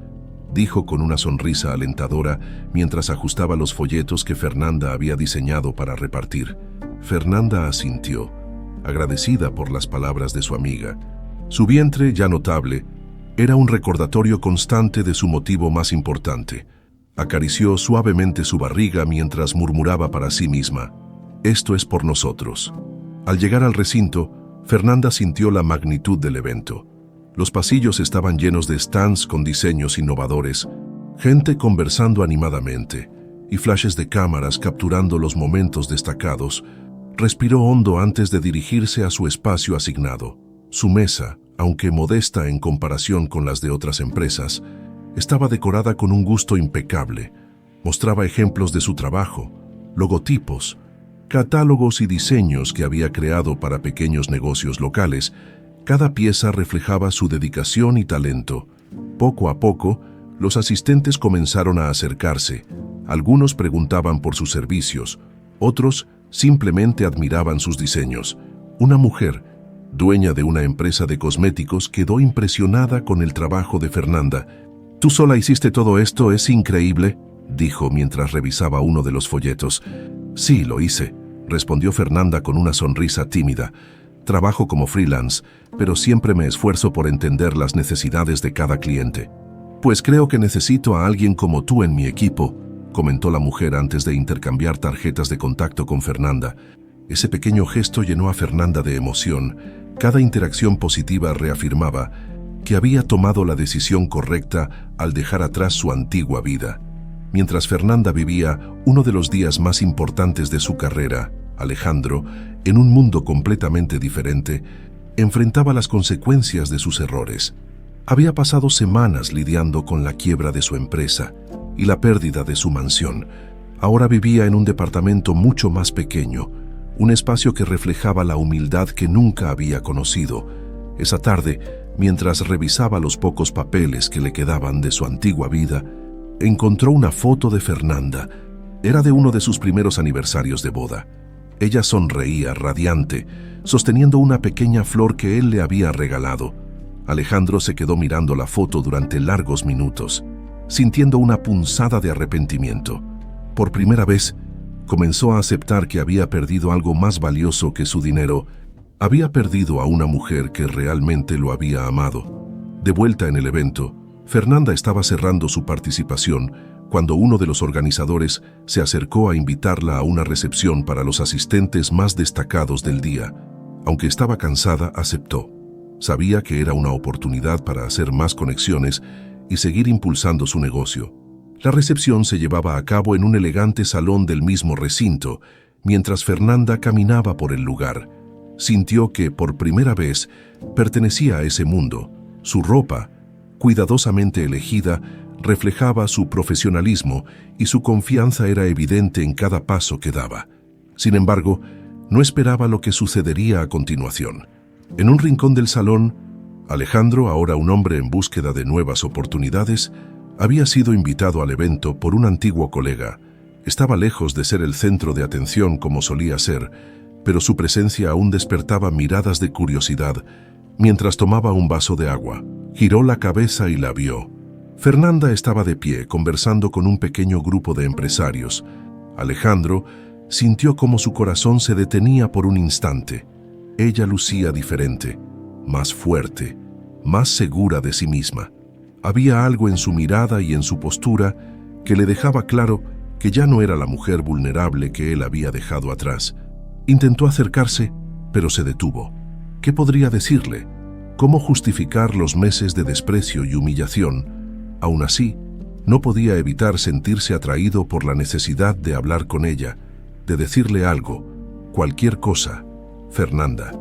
dijo con una sonrisa alentadora mientras ajustaba los folletos que Fernanda había diseñado para repartir. Fernanda asintió, agradecida por las palabras de su amiga. Su vientre, ya notable, era un recordatorio constante de su motivo más importante. Acarició suavemente su barriga mientras murmuraba para sí misma: «Esto es por nosotros». Al llegar al recinto, Fernanda sintió la magnitud del evento. Los pasillos estaban llenos de stands con diseños innovadores, gente conversando animadamente y flashes de cámaras capturando los momentos destacados. Respiró hondo antes de dirigirse a su espacio asignado. Su mesa, aunque modesta en comparación con las de otras empresas, estaba decorada con un gusto impecable. Mostraba ejemplos de su trabajo, logotipos, catálogos y diseños que había creado para pequeños negocios locales. Cada pieza reflejaba su dedicación y talento. Poco a poco, los asistentes comenzaron a acercarse. Algunos preguntaban por sus servicios, otros simplemente admiraban sus diseños. Una mujer, dueña de una empresa de cosméticos, quedó impresionada con el trabajo de Fernanda. «¿Tú sola hiciste todo esto? Es increíble», dijo mientras revisaba uno de los folletos. «Sí, lo hice», respondió Fernanda con una sonrisa tímida. «Trabajo como freelance, pero siempre me esfuerzo por entender las necesidades de cada cliente». «Pues creo que necesito a alguien como tú en mi equipo», comentó la mujer antes de intercambiar tarjetas de contacto con Fernanda. Ese pequeño gesto llenó a Fernanda de emoción. Cada interacción positiva reafirmaba que había tomado la decisión correcta al dejar atrás su antigua vida. Mientras Fernanda vivía uno de los días más importantes de su carrera, Alejandro, en un mundo completamente diferente, enfrentaba las consecuencias de sus errores. Había pasado semanas lidiando con la quiebra de su empresa y la pérdida de su mansión. Ahora vivía en un departamento mucho más pequeño, un espacio que reflejaba la humildad que nunca había conocido. Esa tarde, mientras revisaba los pocos papeles que le quedaban de su antigua vida, encontró una foto de Fernanda. Era de uno de sus primeros aniversarios de boda. Ella sonreía, radiante, sosteniendo una pequeña flor que él le había regalado. Alejandro se quedó mirando la foto durante largos minutos, sintiendo una punzada de arrepentimiento. Por primera vez, comenzó a aceptar que había perdido algo más valioso que su dinero. Había perdido a una mujer que realmente lo había amado. De vuelta en el evento, Fernanda estaba cerrando su participación cuando uno de los organizadores se acercó a invitarla a una recepción para los asistentes más destacados del día. Aunque estaba cansada, aceptó. Sabía que era una oportunidad para hacer más conexiones y seguir impulsando su negocio. La recepción se llevaba a cabo en un elegante salón del mismo recinto. Mientras Fernanda caminaba por el lugar, sintió que, por primera vez, pertenecía a ese mundo. Su ropa, cuidadosamente elegida, reflejaba su profesionalismo y su confianza era evidente en cada paso que daba. Sin embargo, no esperaba lo que sucedería a continuación. En un rincón del salón, Alejandro, ahora un hombre en búsqueda de nuevas oportunidades, había sido invitado al evento por un antiguo colega. Estaba lejos de ser el centro de atención como solía ser, pero su presencia aún despertaba miradas de curiosidad. Mientras tomaba un vaso de agua, giró la cabeza y la vio. Fernanda estaba de pie, conversando con un pequeño grupo de empresarios. Alejandro sintió como su corazón se detenía por un instante. Ella lucía diferente, más fuerte, más segura de sí misma. Había algo en su mirada y en su postura que le dejaba claro que ya no era la mujer vulnerable que él había dejado atrás. Intentó acercarse, pero se detuvo. ¿Qué podría decirle? ¿Cómo justificar los meses de desprecio y humillación? Aún así, no podía evitar sentirse atraído por la necesidad de hablar con ella, de decirle algo, cualquier cosa. Fernanda,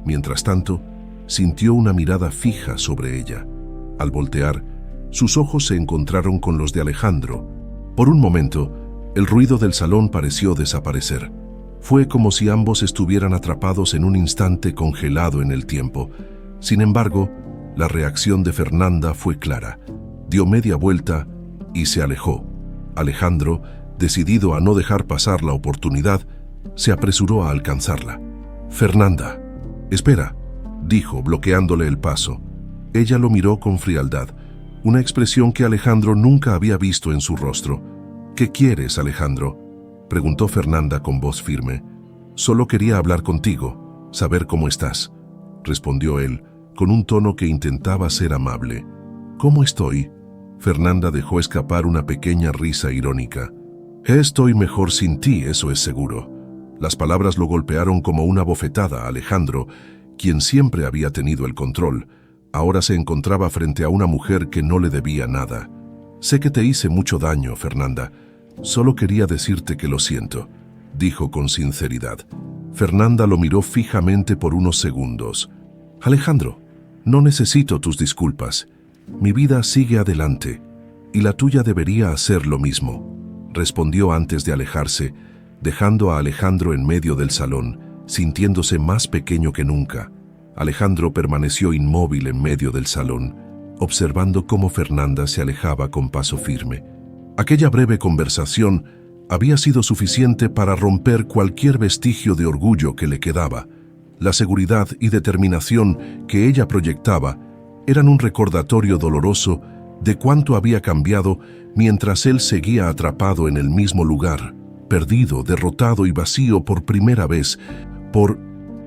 mientras tanto, sintió una mirada fija sobre ella. Al voltear, sus ojos se encontraron con los de Alejandro. Por un momento, el ruido del salón pareció desaparecer. Fue como si ambos estuvieran atrapados en un instante congelado en el tiempo. Sin embargo, la reacción de Fernanda fue clara. Dio media vuelta y se alejó. Alejandro, decidido a no dejar pasar la oportunidad, se apresuró a alcanzarla. «Fernanda, espera», dijo, bloqueándole el paso. Ella lo miró con frialdad, una expresión que Alejandro nunca había visto en su rostro. «¿Qué quieres, Alejandro?», preguntó Fernanda con voz firme. «Solo quería hablar contigo, saber cómo estás», respondió él, con un tono que intentaba ser amable. «¿Cómo estoy?». Fernanda dejó escapar una pequeña risa irónica. «Estoy mejor sin ti, eso es seguro». Las palabras lo golpearon como una bofetada a Alejandro, quien siempre había tenido el control. Ahora se encontraba frente a una mujer que no le debía nada. «Sé que te hice mucho daño, Fernanda. Solo quería decirte que lo siento», dijo con sinceridad. Fernanda lo miró fijamente por unos segundos. «Alejandro, no necesito tus disculpas. Mi vida sigue adelante, y la tuya debería hacer lo mismo», respondió antes de alejarse, dejando a Alejandro en medio del salón, sintiéndose más pequeño que nunca. Alejandro permaneció inmóvil en medio del salón, observando cómo Fernanda se alejaba con paso firme. Aquella breve conversación había sido suficiente para romper cualquier vestigio de orgullo que le quedaba. La seguridad y determinación que ella proyectaba eran un recordatorio doloroso de cuánto había cambiado mientras él seguía atrapado en el mismo lugar, perdido, derrotado y vacío por primera vez.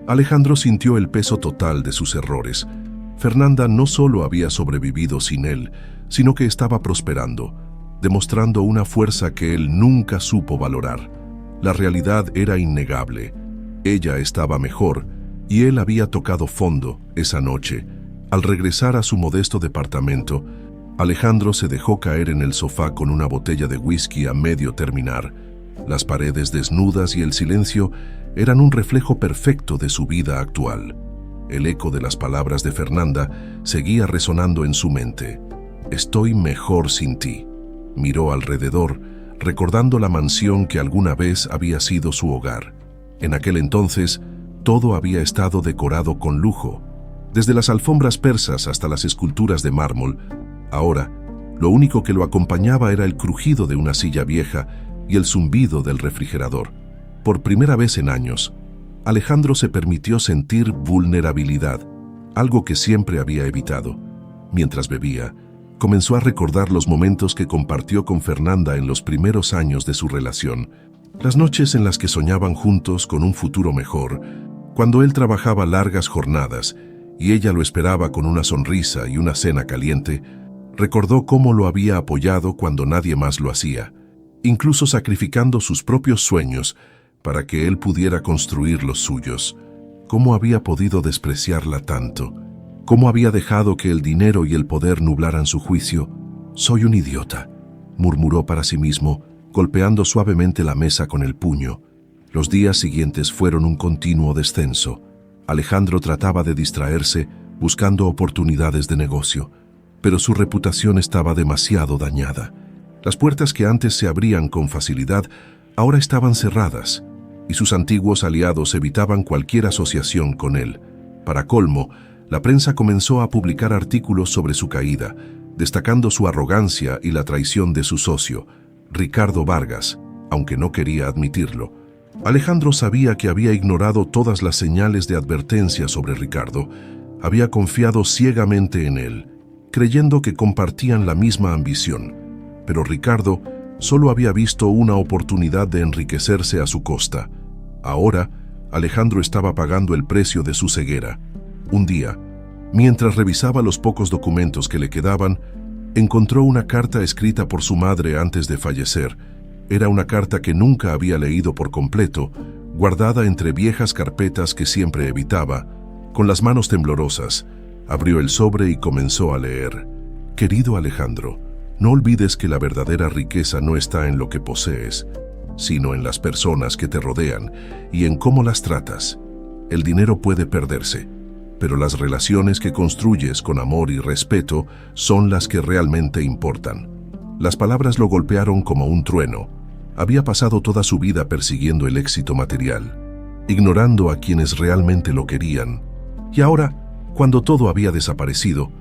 Alejandro sintió el peso total de sus errores. Fernanda no solo había sobrevivido sin él, sino que estaba prosperando, demostrando una fuerza que él nunca supo valorar. La realidad era innegable. Ella estaba mejor, y él había tocado fondo esa noche. Al regresar a su modesto departamento, Alejandro se dejó caer en el sofá con una botella de whisky a medio terminar. Las paredes desnudas y el silencio eran un reflejo perfecto de su vida actual. El eco de las palabras de Fernanda seguía resonando en su mente. «Estoy mejor sin ti». Miró alrededor, recordando la mansión que alguna vez había sido su hogar. En aquel entonces, todo había estado decorado con lujo, desde las alfombras persas hasta las esculturas de mármol. Ahora, lo único que lo acompañaba era el crujido de una silla vieja y el zumbido del refrigerador. Por primera vez en años, Alejandro se permitió sentir vulnerabilidad. algo que siempre había evitado. Mientras bebía, comenzó a recordar los momentos que compartió con Fernanda en los primeros años de su relación, las noches en las que soñaban juntos con un futuro mejor, cuando él trabajaba largas jornadas y ella lo esperaba con una sonrisa y una cena caliente. Recordó cómo lo había apoyado cuando nadie más lo hacía, incluso sacrificando sus propios sueños para que él pudiera construir los suyos. ¿Cómo había podido despreciarla tanto? ¿Cómo había dejado que el dinero y el poder nublaran su juicio? «Soy un idiota», murmuró para sí mismo, golpeando suavemente la mesa con el puño. Los días siguientes fueron un continuo descenso. Alejandro trataba de distraerse, buscando oportunidades de negocio, pero su reputación estaba demasiado dañada. Las puertas que antes se abrían con facilidad ahora estaban cerradas, y sus antiguos aliados evitaban cualquier asociación con él. Para colmo, la prensa comenzó a publicar artículos sobre su caída, destacando su arrogancia y la traición de su socio, Ricardo Vargas, aunque no quería admitirlo. Alejandro sabía que había ignorado todas las señales de advertencia sobre Ricardo. Había confiado ciegamente en él, creyendo que compartían la misma ambición. Pero Ricardo solo había visto una oportunidad de enriquecerse a su costa. Ahora, Alejandro estaba pagando el precio de su ceguera. Un día, mientras revisaba los pocos documentos que le quedaban, encontró una carta escrita por su madre antes de fallecer. Era una carta que nunca había leído por completo, guardada entre viejas carpetas que siempre evitaba. Con las manos temblorosas, abrió el sobre y comenzó a leer. «Querido Alejandro, no olvides que la verdadera riqueza no está en lo que posees, sino en las personas que te rodean y en cómo las tratas. El dinero puede perderse, pero las relaciones que construyes con amor y respeto son las que realmente importan». Las palabras lo golpearon como un trueno. Había pasado toda su vida persiguiendo el éxito material, ignorando a quienes realmente lo querían. Y ahora, cuando todo había desaparecido,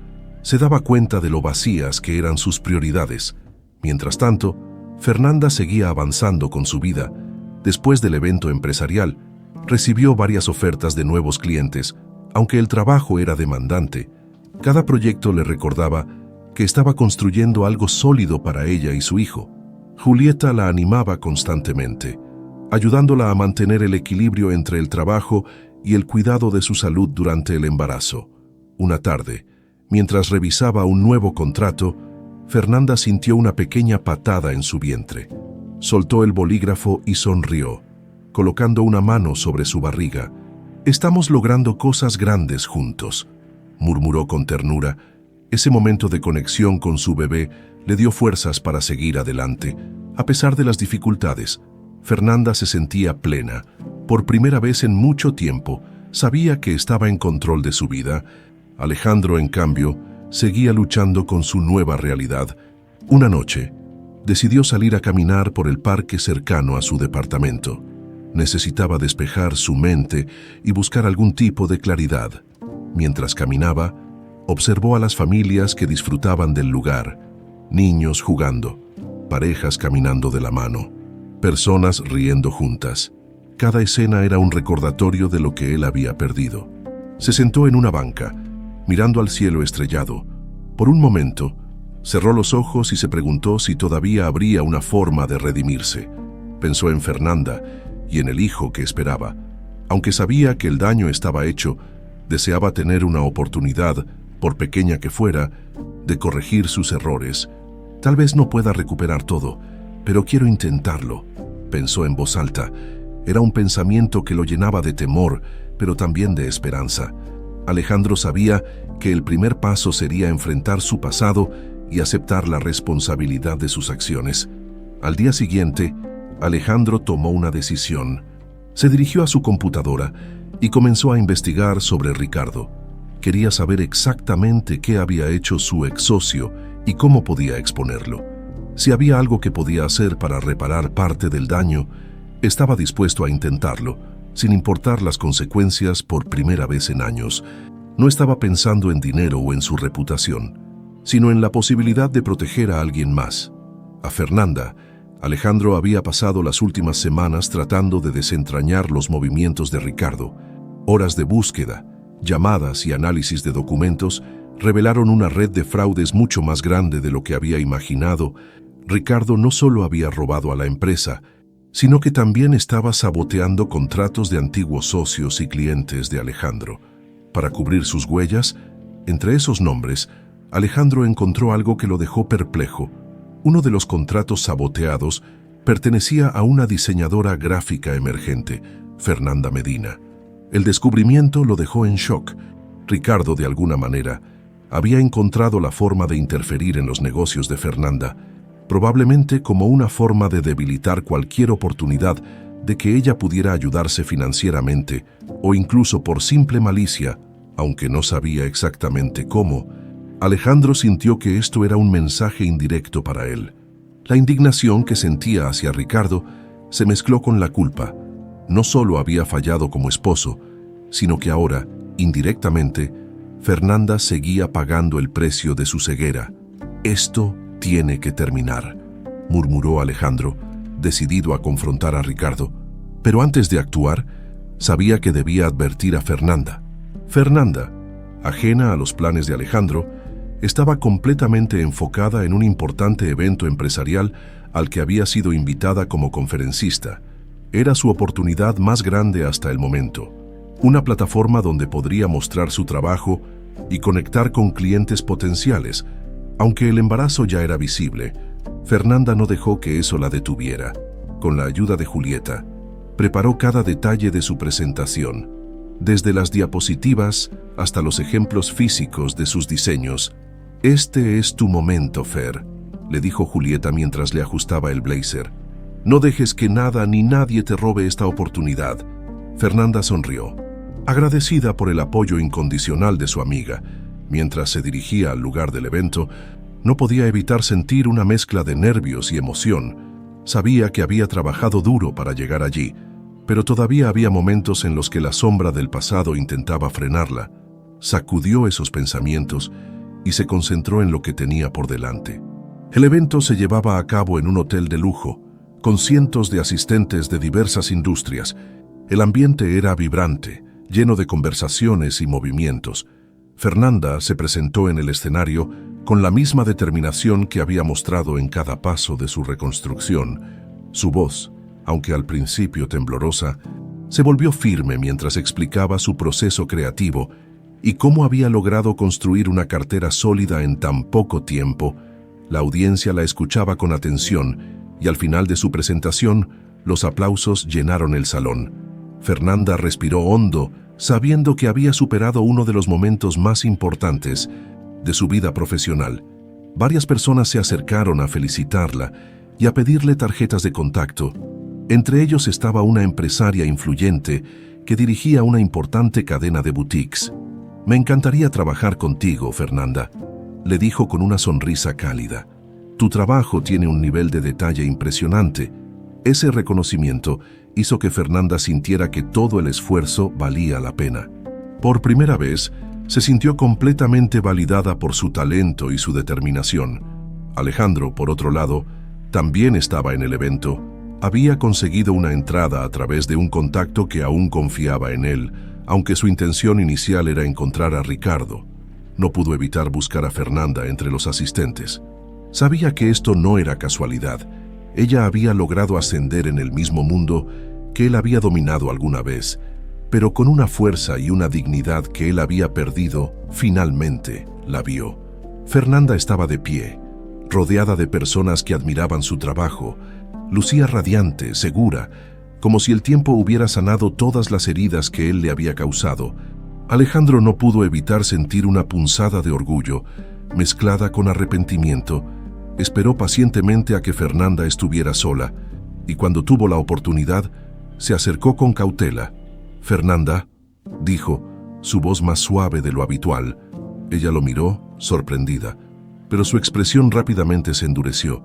se daba cuenta de lo vacías que eran sus prioridades. Mientras tanto, Fernanda seguía avanzando con su vida. Después del evento empresarial, recibió varias ofertas de nuevos clientes, aunque el trabajo era demandante. Cada proyecto le recordaba que estaba construyendo algo sólido para ella y su hijo. Julieta la animaba constantemente, ayudándola a mantener el equilibrio entre el trabajo y el cuidado de su salud durante el embarazo. Una tarde, mientras revisaba un nuevo contrato, Fernanda sintió una pequeña patada en su vientre. Soltó el bolígrafo y sonrió, colocando una mano sobre su barriga. «Estamos logrando cosas grandes juntos», murmuró con ternura. Ese momento de conexión con su bebé le dio fuerzas para seguir adelante. A pesar de las dificultades, Fernanda se sentía plena. Por primera vez en mucho tiempo, sabía que estaba en control de su vida. Alejandro, en cambio, seguía luchando con su nueva realidad. Una noche, decidió salir a caminar por el parque cercano a su departamento. Necesitaba despejar su mente y buscar algún tipo de claridad. Mientras caminaba, observó a las familias que disfrutaban del lugar, niños jugando, parejas caminando de la mano, personas riendo juntas. Cada escena era un recordatorio de lo que él había perdido. Se sentó en una banca, mirando al cielo estrellado. Por un momento, cerró los ojos y se preguntó si todavía habría una forma de redimirse. Pensó en Fernanda y en el hijo que esperaba. Aunque sabía que el daño estaba hecho, deseaba tener una oportunidad, por pequeña que fuera, de corregir sus errores. Tal vez no pueda recuperar todo, pero quiero intentarlo, pensó en voz alta. Era un pensamiento que lo llenaba de temor, pero también de esperanza. Alejandro sabía que el primer paso sería enfrentar su pasado y aceptar la responsabilidad de sus acciones. Al día siguiente, Alejandro tomó una decisión. Se dirigió a su computadora y comenzó a investigar sobre Ricardo. Quería saber exactamente qué había hecho su ex socio y cómo podía exponerlo. Si había algo que podía hacer para reparar parte del daño, estaba dispuesto a intentarlo, sin importar las consecuencias. Por primera vez en años. No estaba pensando en dinero o en su reputación, sino en la posibilidad de proteger a alguien más. A Fernanda, Alejandro había pasado las últimas semanas tratando de desentrañar los movimientos de Ricardo. Horas de búsqueda, Llamadas y análisis de documentos revelaron una red de fraudes mucho más grande de lo que había imaginado. Ricardo no solo había robado a la empresa, sino que también estaba saboteando contratos de antiguos socios y clientes de Alejandro. Para cubrir sus huellas, entre esos nombres, Alejandro encontró algo que lo dejó perplejo. Uno de los contratos saboteados pertenecía a una diseñadora gráfica emergente, Fernanda Medina. El descubrimiento lo dejó en shock. Ricardo, de alguna manera, había encontrado la forma de interferir en los negocios de Fernanda, probablemente como una forma de debilitar cualquier oportunidad de que ella pudiera ayudarse financieramente o incluso por simple malicia, aunque no sabía exactamente cómo. Alejandro sintió que esto era un mensaje indirecto para él. La indignación que sentía hacia Ricardo se mezcló con la culpa. No solo había fallado como esposo, sino que ahora, indirectamente, Fernanda seguía pagando el precio de su ceguera. Esto tiene que terminar, murmuró Alejandro, decidido a confrontar a Ricardo. Pero antes de actuar, sabía que debía advertir a Fernanda. Fernanda, ajena a los planes de Alejandro, estaba completamente enfocada en un importante evento empresarial al que había sido invitada como conferencista. Era su oportunidad más grande hasta el momento. Una plataforma donde podría mostrar su trabajo y conectar con clientes potenciales. Aunque el embarazo ya era visible, Fernanda no dejó que eso la detuviera. Con la ayuda de Julieta, preparó cada detalle de su presentación, desde las diapositivas hasta los ejemplos físicos de sus diseños. «Este es tu momento, Fer», le dijo Julieta mientras le ajustaba el blazer. «No dejes que nada ni nadie te robe esta oportunidad». Fernanda sonrió, agradecida por el apoyo incondicional de su amiga. Mientras se dirigía al lugar del evento, no podía evitar sentir una mezcla de nervios y emoción. Sabía que había trabajado duro para llegar allí, pero todavía había momentos en los que la sombra del pasado intentaba frenarla. Sacudió esos pensamientos y se concentró en lo que tenía por delante. El evento se llevaba a cabo en un hotel de lujo, con cientos de asistentes de diversas industrias. El ambiente era vibrante, lleno de conversaciones y movimientos. Fernanda se presentó en el escenario con la misma determinación que había mostrado en cada paso de su reconstrucción. Su voz, aunque al principio temblorosa, se volvió firme mientras explicaba su proceso creativo y cómo había logrado construir una cartera sólida en tan poco tiempo. La audiencia la escuchaba con atención y al final de su presentación, los aplausos llenaron el salón. Fernanda respiró hondo, sabiendo que había superado uno de los momentos más importantes de su vida profesional. Varias personas se acercaron a felicitarla y a pedirle tarjetas de contacto. Entre ellos estaba una empresaria influyente que dirigía una importante cadena de boutiques. «Me encantaría trabajar contigo, Fernanda», le dijo con una sonrisa cálida. «Tu trabajo tiene un nivel de detalle impresionante». Ese reconocimiento hizo que Fernanda sintiera que todo el esfuerzo valía la pena. Por primera vez, se sintió completamente validada por su talento y su determinación. Alejandro, por otro lado, también estaba en el evento. Había conseguido una entrada a través de un contacto que aún confiaba en él, aunque su intención inicial era encontrar a Ricardo. No pudo evitar buscar a Fernanda entre los asistentes. Sabía que esto no era casualidad. Ella había logrado ascender en el mismo mundo que él había dominado alguna vez, pero con una fuerza y una dignidad que él había perdido, finalmente la vio. Fernanda estaba de pie, rodeada de personas que admiraban su trabajo. Lucía radiante, segura, como si el tiempo hubiera sanado todas las heridas que él le había causado. Alejandro no pudo evitar sentir una punzada de orgullo, mezclada con arrepentimiento. Esperó pacientemente a que Fernanda estuviera sola, y cuando tuvo la oportunidad, se acercó con cautela. «Fernanda», dijo, su voz más suave de lo habitual. Ella lo miró, sorprendida, pero su expresión rápidamente se endureció.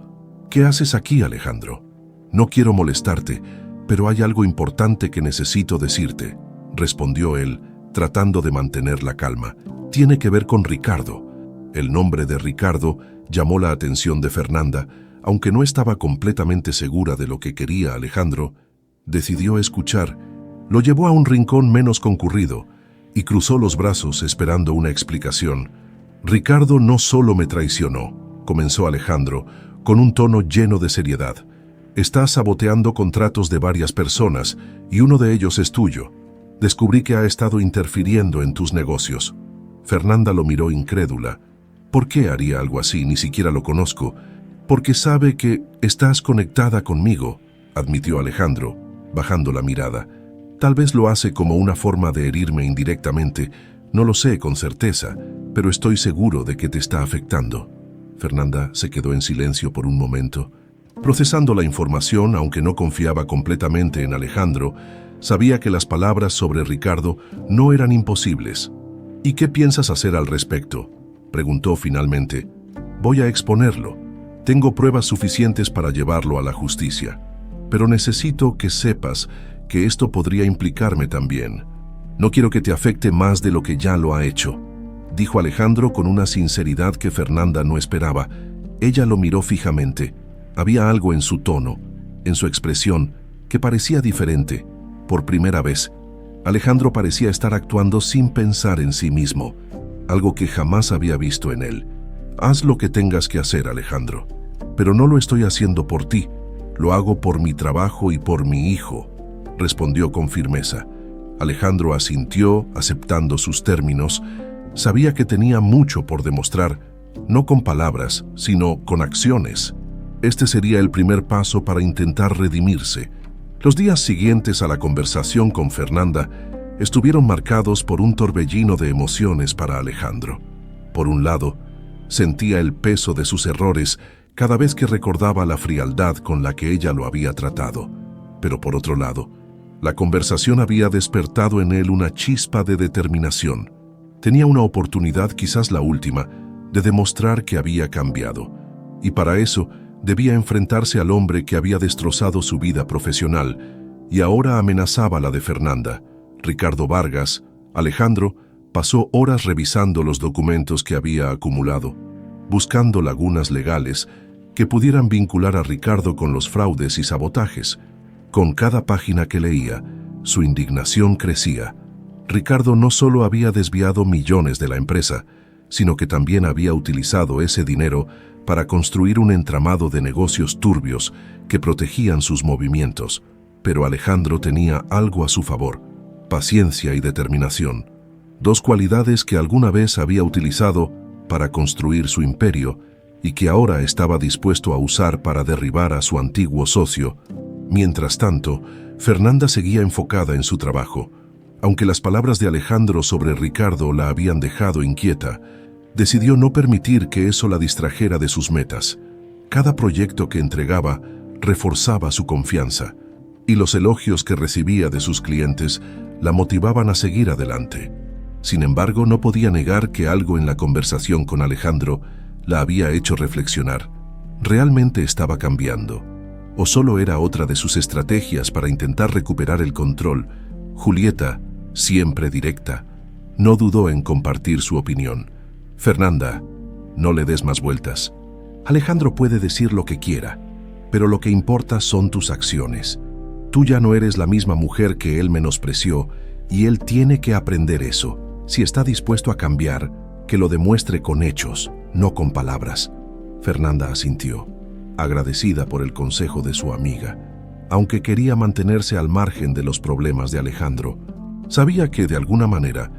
«¿Qué haces aquí, Alejandro? No quiero molestarte, pero hay algo importante que necesito decirte», respondió él, tratando de mantener la calma. «Tiene que ver con Ricardo». El nombre de Ricardo llamó la atención de Fernanda. Aunque no estaba completamente segura de lo que quería Alejandro, decidió escuchar. Lo llevó a un rincón menos concurrido, y cruzó los brazos esperando una explicación. Ricardo no solo me traicionó, comenzó Alejandro, con un tono lleno de seriedad. Está saboteando contratos de varias personas y uno de ellos es tuyo. Descubrí que ha estado interfiriendo en tus negocios. Fernanda lo miró incrédula. ¿Por qué haría algo así? Ni siquiera lo conozco. Porque sabe que estás conectada conmigo, admitió Alejandro, bajando la mirada. Tal vez lo hace como una forma de herirme indirectamente. No lo sé con certeza, pero estoy seguro de que te está afectando. Fernanda se quedó en silencio por un momento. Procesando la información, aunque no confiaba completamente en Alejandro, sabía que las palabras sobre Ricardo no eran imposibles. ¿Y qué piensas hacer al respecto?, preguntó finalmente. Voy a exponerlo. Tengo pruebas suficientes para llevarlo a la justicia. Pero necesito que sepas que esto podría implicarme también. No quiero que te afecte más de lo que ya lo ha hecho, dijo Alejandro con una sinceridad que Fernanda no esperaba. Ella lo miró fijamente. Había algo en su tono, en su expresión, que parecía diferente. Por primera vez, Alejandro parecía estar actuando sin pensar en sí mismo, algo que jamás había visto en él. Haz lo que tengas que hacer, Alejandro, pero no lo estoy haciendo por ti, lo hago por mi trabajo y por mi hijo, respondió con firmeza. Alejandro asintió, aceptando sus términos. Sabía que tenía mucho por demostrar, no con palabras, sino con acciones. Este sería el primer paso para intentar redimirse. Los días siguientes a la conversación con Fernanda estuvieron marcados por un torbellino de emociones para Alejandro. Por un lado, sentía el peso de sus errores cada vez que recordaba la frialdad con la que ella lo había tratado. Pero por otro lado, la conversación había despertado en él una chispa de determinación. Tenía una oportunidad, quizás la última, de demostrar que había cambiado. Y para eso, debía enfrentarse al hombre que había destrozado su vida profesional y ahora amenazaba la de Fernanda. Ricardo Vargas. Alejandro pasó horas revisando los documentos que había acumulado, buscando lagunas legales que pudieran vincular a Ricardo con los fraudes y sabotajes. Con cada página que leía, su indignación crecía. Ricardo no solo había desviado millones de la empresa, sino que también había utilizado ese dinero para construir un entramado de negocios turbios que protegían sus movimientos. Pero Alejandro tenía algo a su favor: paciencia y determinación, dos cualidades que alguna vez había utilizado para construir su imperio y que ahora estaba dispuesto a usar para derribar a su antiguo socio. Mientras tanto, Fernanda seguía enfocada en su trabajo. Aunque las palabras de Alejandro sobre Ricardo la habían dejado inquieta, decidió no permitir que eso la distrajera de sus metas. Cada proyecto que entregaba reforzaba su confianza, y los elogios que recibía de sus clientes la motivaban a seguir adelante. Sin embargo, no podía negar que algo en la conversación con Alejandro la había hecho reflexionar. ¿Realmente estaba cambiando? ¿O solo era otra de sus estrategias para intentar recuperar el control? Julieta, siempre directa, no dudó en compartir su opinión. Fernanda, no le des más vueltas. Alejandro puede decir lo que quiera, pero lo que importa son tus acciones. Tú ya no eres la misma mujer que él menospreció y él tiene que aprender eso. Si está dispuesto a cambiar, que lo demuestre con hechos, no con palabras. Fernanda asintió, agradecida por el consejo de su amiga. Aunque quería mantenerse al margen de los problemas de Alejandro, sabía que de alguna manera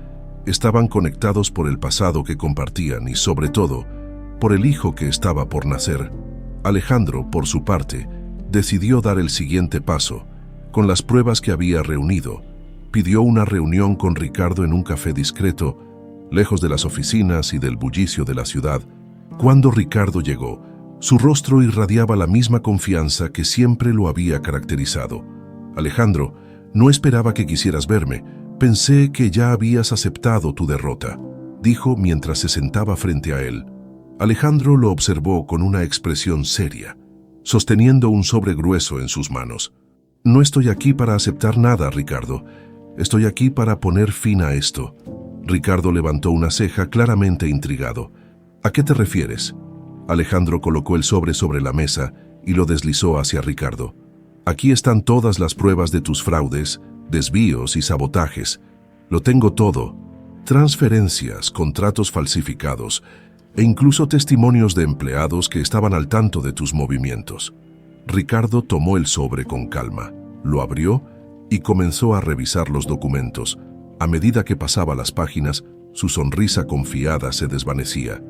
estaban conectados por el pasado que compartían y, sobre todo, por el hijo que estaba por nacer. Alejandro, por su parte, decidió dar el siguiente paso. Con las pruebas que había reunido, pidió una reunión con Ricardo en un café discreto, lejos de las oficinas y del bullicio de la ciudad. Cuando Ricardo llegó, su rostro irradiaba la misma confianza que siempre lo había caracterizado. Alejandro, no esperaba que quisieras verme. Pensé que ya habías aceptado tu derrota, dijo mientras se sentaba frente a él. Alejandro lo observó con una expresión seria, sosteniendo un sobre grueso en sus manos. No estoy aquí para aceptar nada, Ricardo. Estoy aquí para poner fin a esto. Ricardo levantó una ceja, claramente intrigado. ¿A qué te refieres? Alejandro colocó el sobre la mesa y lo deslizó hacia Ricardo. Aquí están todas las pruebas de tus fraudes, desvíos y sabotajes. Lo tengo todo. Transferencias, contratos falsificados e incluso testimonios de empleados que estaban al tanto de tus movimientos. Ricardo tomó el sobre con calma, lo abrió y comenzó a revisar los documentos. A medida que pasaba las páginas, su sonrisa confiada se desvanecía.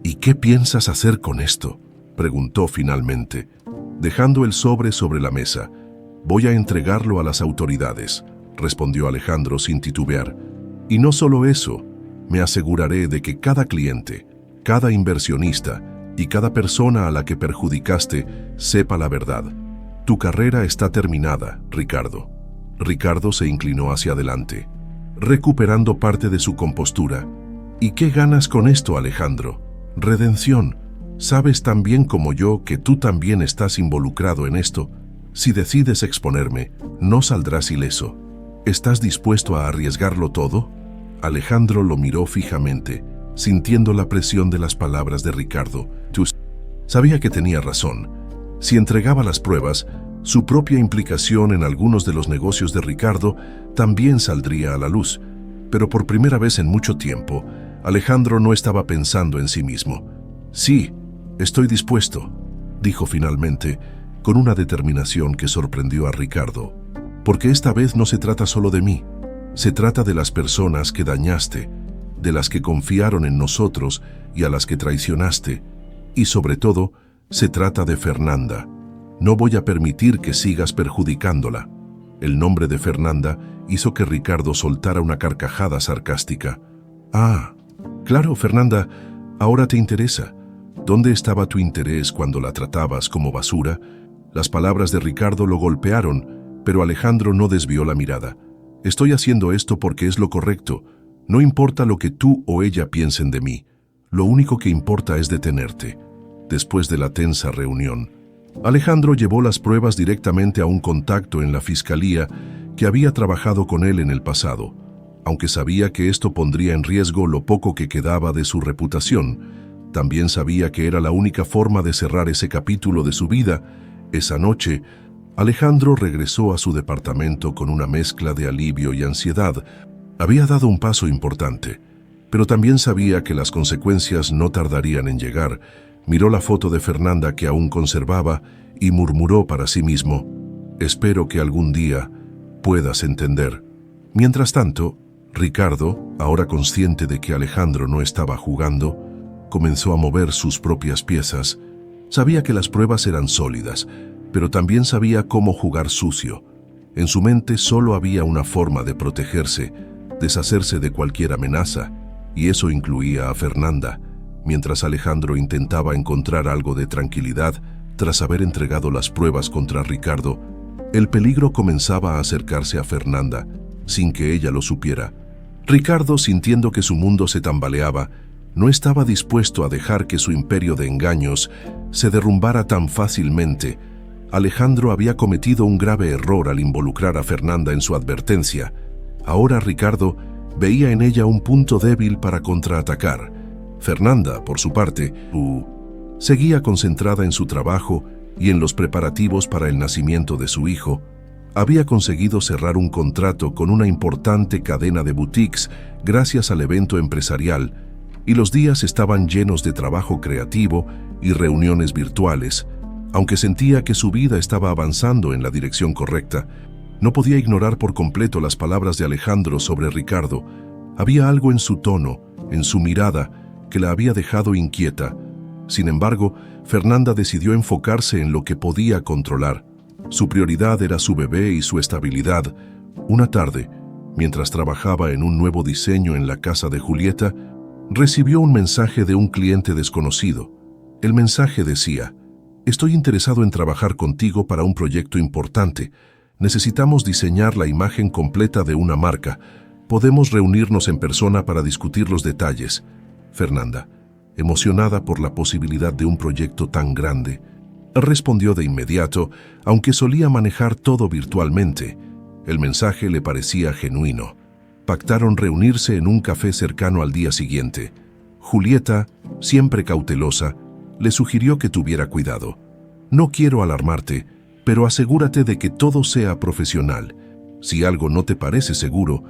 «¿Y qué piensas hacer con esto?», preguntó finalmente, dejando el sobre la mesa. «Voy a entregarlo a las autoridades», respondió Alejandro sin titubear. «Y no solo eso, me aseguraré de que cada cliente, cada inversionista y cada persona a la que perjudicaste sepa la verdad. Tu carrera está terminada, Ricardo». Ricardo se inclinó hacia adelante, recuperando parte de su compostura. «¿Y qué ganas con esto, Alejandro?». «Redención. Sabes tan bien como yo que tú también estás involucrado en esto. Si decides exponerme, no saldrás ileso. ¿Estás dispuesto a arriesgarlo todo?». Alejandro lo miró fijamente, sintiendo la presión de las palabras de Ricardo. Sabía que tenía razón. Si entregaba las pruebas, su propia implicación en algunos de los negocios de Ricardo también saldría a la luz. Pero por primera vez en mucho tiempo, Alejandro no estaba pensando en sí mismo. «Sí, estoy dispuesto», dijo finalmente, con una determinación que sorprendió a Ricardo. «Porque esta vez no se trata solo de mí. Se trata de las personas que dañaste, de las que confiaron en nosotros y a las que traicionaste. Y sobre todo, se trata de Fernanda. No voy a permitir que sigas perjudicándola». El nombre de Fernanda hizo que Ricardo soltara una carcajada sarcástica. «Ah, claro, Fernanda, ahora te interesa. ¿Dónde estaba tu interés cuando la tratabas como basura?». Las palabras de Ricardo lo golpearon, pero Alejandro no desvió la mirada. «Estoy haciendo esto porque es lo correcto. No importa lo que tú o ella piensen de mí. Lo único que importa es detenerte». Después de la tensa reunión, Alejandro llevó las pruebas directamente a un contacto en la fiscalía que había trabajado con él en el pasado. Aunque sabía que esto pondría en riesgo lo poco que quedaba de su reputación, también sabía que era la única forma de cerrar ese capítulo de su vida. Esa noche, Alejandro regresó a su departamento con una mezcla de alivio y ansiedad. Había dado un paso importante, pero también sabía que las consecuencias no tardarían en llegar. Miró la foto de Fernanda que aún conservaba y murmuró para sí mismo: «Espero que algún día puedas entender». Mientras tanto, Ricardo, ahora consciente de que Alejandro no estaba jugando, comenzó a mover sus propias piezas. Sabía que las pruebas eran sólidas, pero también sabía cómo jugar sucio. En su mente solo había una forma de protegerse, deshacerse de cualquier amenaza, y eso incluía a Fernanda. Mientras Alejandro intentaba encontrar algo de tranquilidad tras haber entregado las pruebas contra Ricardo, el peligro comenzaba a acercarse a Fernanda, sin que ella lo supiera. Ricardo, sintiendo que su mundo se tambaleaba, no estaba dispuesto a dejar que su imperio de engaños se derrumbara tan fácilmente. Alejandro había cometido un grave error al involucrar a Fernanda en su advertencia. Ahora Ricardo veía en ella un punto débil para contraatacar. Fernanda, por su parte, seguía concentrada en su trabajo y en los preparativos para el nacimiento de su hijo. Había conseguido cerrar un contrato con una importante cadena de boutiques gracias al evento empresarial, y los días estaban llenos de trabajo creativo y reuniones virtuales. Aunque sentía que su vida estaba avanzando en la dirección correcta, no podía ignorar por completo las palabras de Alejandro sobre Ricardo. Había algo en su tono, en su mirada, que la había dejado inquieta. Sin embargo, Fernanda decidió enfocarse en lo que podía controlar. Su prioridad era su bebé y su estabilidad. Una tarde, mientras trabajaba en un nuevo diseño en la casa de Julieta, recibió un mensaje de un cliente desconocido. El mensaje decía: «Estoy interesado en trabajar contigo para un proyecto importante. Necesitamos diseñar la imagen completa de una marca. Podemos reunirnos en persona para discutir los detalles». Fernanda, emocionada por la posibilidad de un proyecto tan grande, respondió de inmediato, aunque solía manejar todo virtualmente. El mensaje le parecía genuino. Pactaron reunirse en un café cercano al día siguiente. Julieta, siempre cautelosa, le sugirió que tuviera cuidado. «No quiero alarmarte, pero asegúrate de que todo sea profesional. Si algo no te parece seguro,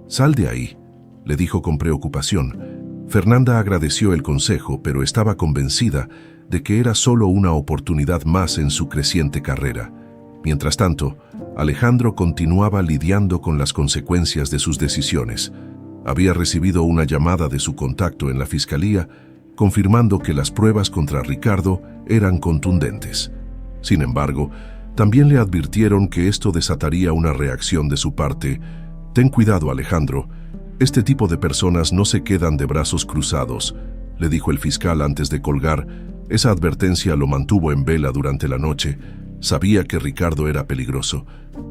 «Sal de ahí», le dijo con preocupación. Fernanda agradeció el consejo, pero estaba convencida de que era solo una oportunidad más en su creciente carrera. Mientras tanto, Alejandro continuaba lidiando con las consecuencias de sus decisiones. Había recibido una llamada de su contacto en la fiscalía, confirmando que las pruebas contra Ricardo eran contundentes. Sin embargo, también le advirtieron que esto desataría una reacción de su parte. «Ten cuidado, Alejandro. Este tipo de personas no se quedan de brazos cruzados», le dijo el fiscal antes de colgar. Esa advertencia lo mantuvo en vela durante la noche. Sabía que Ricardo era peligroso,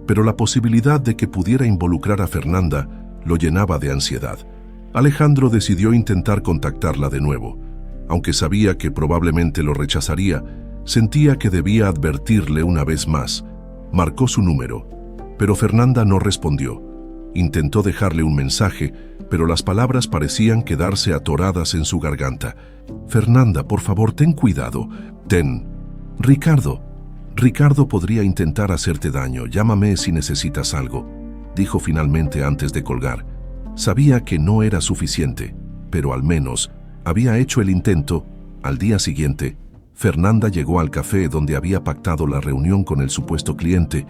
pero la posibilidad de que pudiera involucrar a Fernanda lo llenaba de ansiedad. Alejandro decidió intentar contactarla de nuevo. Aunque sabía que probablemente lo rechazaría, sentía que debía advertirle una vez más. Marcó su número, pero Fernanda no respondió. Intentó dejarle un mensaje, pero las palabras parecían quedarse atoradas en su garganta. «Fernanda, por favor, ten cuidado. Ricardo podría intentar hacerte daño. Llámame si necesitas algo», dijo finalmente antes de colgar. Sabía que no era suficiente, pero al menos había hecho el intento. Al día siguiente, Fernanda llegó al café donde había pactado la reunión con el supuesto cliente.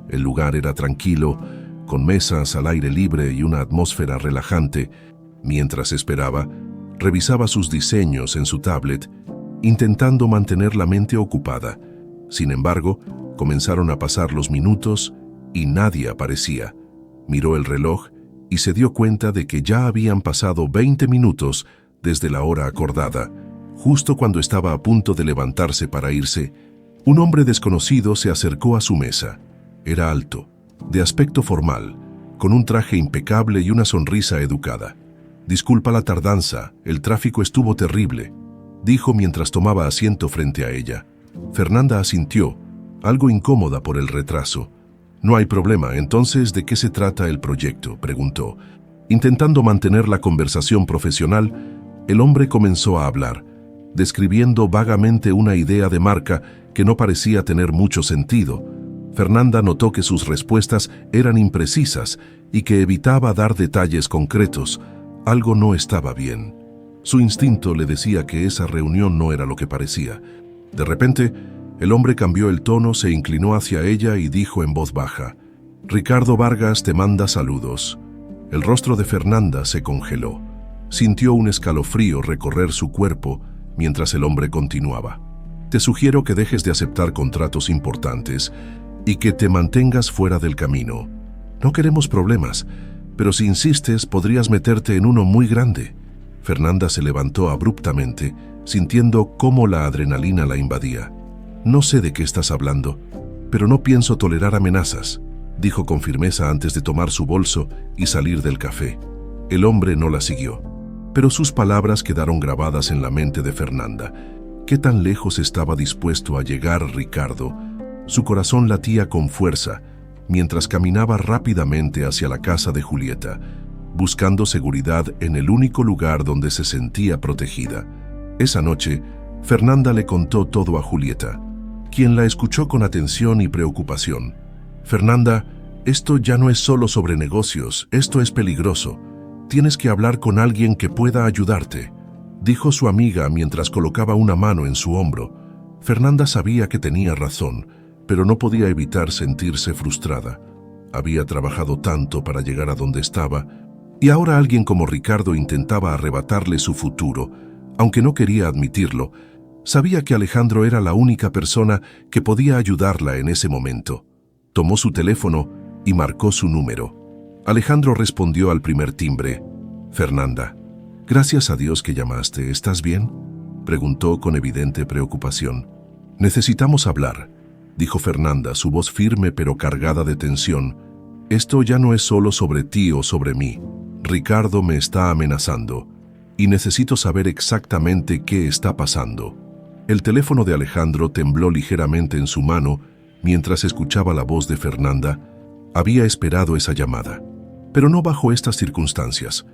El lugar era tranquilo, con mesas al aire libre y una atmósfera relajante. Mientras esperaba, revisaba sus diseños en su tablet, intentando mantener la mente ocupada. Sin embargo, comenzaron a pasar los minutos y nadie aparecía. Miró el reloj y se dio cuenta de que ya habían pasado 20 minutos desde la hora acordada. Justo cuando estaba a punto de levantarse para irse, un hombre desconocido se acercó a su mesa. Era alto, de aspecto formal, con un traje impecable y una sonrisa educada. «Disculpa la tardanza, el tráfico estuvo terrible», dijo mientras tomaba asiento frente a ella. Fernanda asintió, algo incómoda por el retraso. «No hay problema, entonces, ¿de qué se trata el proyecto?», preguntó. Intentando mantener la conversación profesional, el hombre comenzó a hablar, describiendo vagamente una idea de marca que no parecía tener mucho sentido. Fernanda notó que sus respuestas eran imprecisas y que evitaba dar detalles concretos. Algo no estaba bien. Su instinto le decía que esa reunión no era lo que parecía. De repente, el hombre cambió el tono, se inclinó hacia ella y dijo en voz baja: «Ricardo Vargas te manda saludos». El rostro de Fernanda se congeló. Sintió un escalofrío recorrer su cuerpo mientras el hombre continuaba. «Te sugiero que dejes de aceptar contratos importantes y que te mantengas fuera del camino. No queremos problemas, pero si insistes podrías meterte en uno muy grande». Fernanda se levantó abruptamente, sintiendo cómo la adrenalina la invadía. «No sé de qué estás hablando, pero no pienso tolerar amenazas», dijo con firmeza antes de tomar su bolso y salir del café. El hombre no la siguió, pero sus palabras quedaron grabadas en la mente de Fernanda. ¿Qué tan lejos estaba dispuesto a llegar Ricardo? Su corazón latía con fuerza mientras caminaba rápidamente hacia la casa de Julieta, buscando seguridad en el único lugar donde se sentía protegida. Esa noche, Fernanda le contó todo a Julieta, quien la escuchó con atención y preocupación. «Fernanda, esto ya no es solo sobre negocios, esto es peligroso. Tienes que hablar con alguien que pueda ayudarte», dijo su amiga mientras colocaba una mano en su hombro. Fernanda sabía que tenía razón, pero no podía evitar sentirse frustrada. Había trabajado tanto para llegar a donde estaba, y ahora alguien como Ricardo intentaba arrebatarle su futuro. Aunque no quería admitirlo, sabía que Alejandro era la única persona que podía ayudarla en ese momento. Tomó su teléfono y marcó su número. Alejandro respondió al primer timbre. «Fernanda, gracias a Dios que llamaste. ¿Estás bien?», preguntó con evidente preocupación. «Necesitamos hablar», dijo Fernanda, su voz firme pero cargada de tensión. «Esto ya no es solo sobre ti o sobre mí. Ricardo me está amenazando y necesito saber exactamente qué está pasando». El teléfono de Alejandro tembló ligeramente en su mano mientras escuchaba la voz de Fernanda. Había esperado esa llamada, pero no bajo estas circunstancias.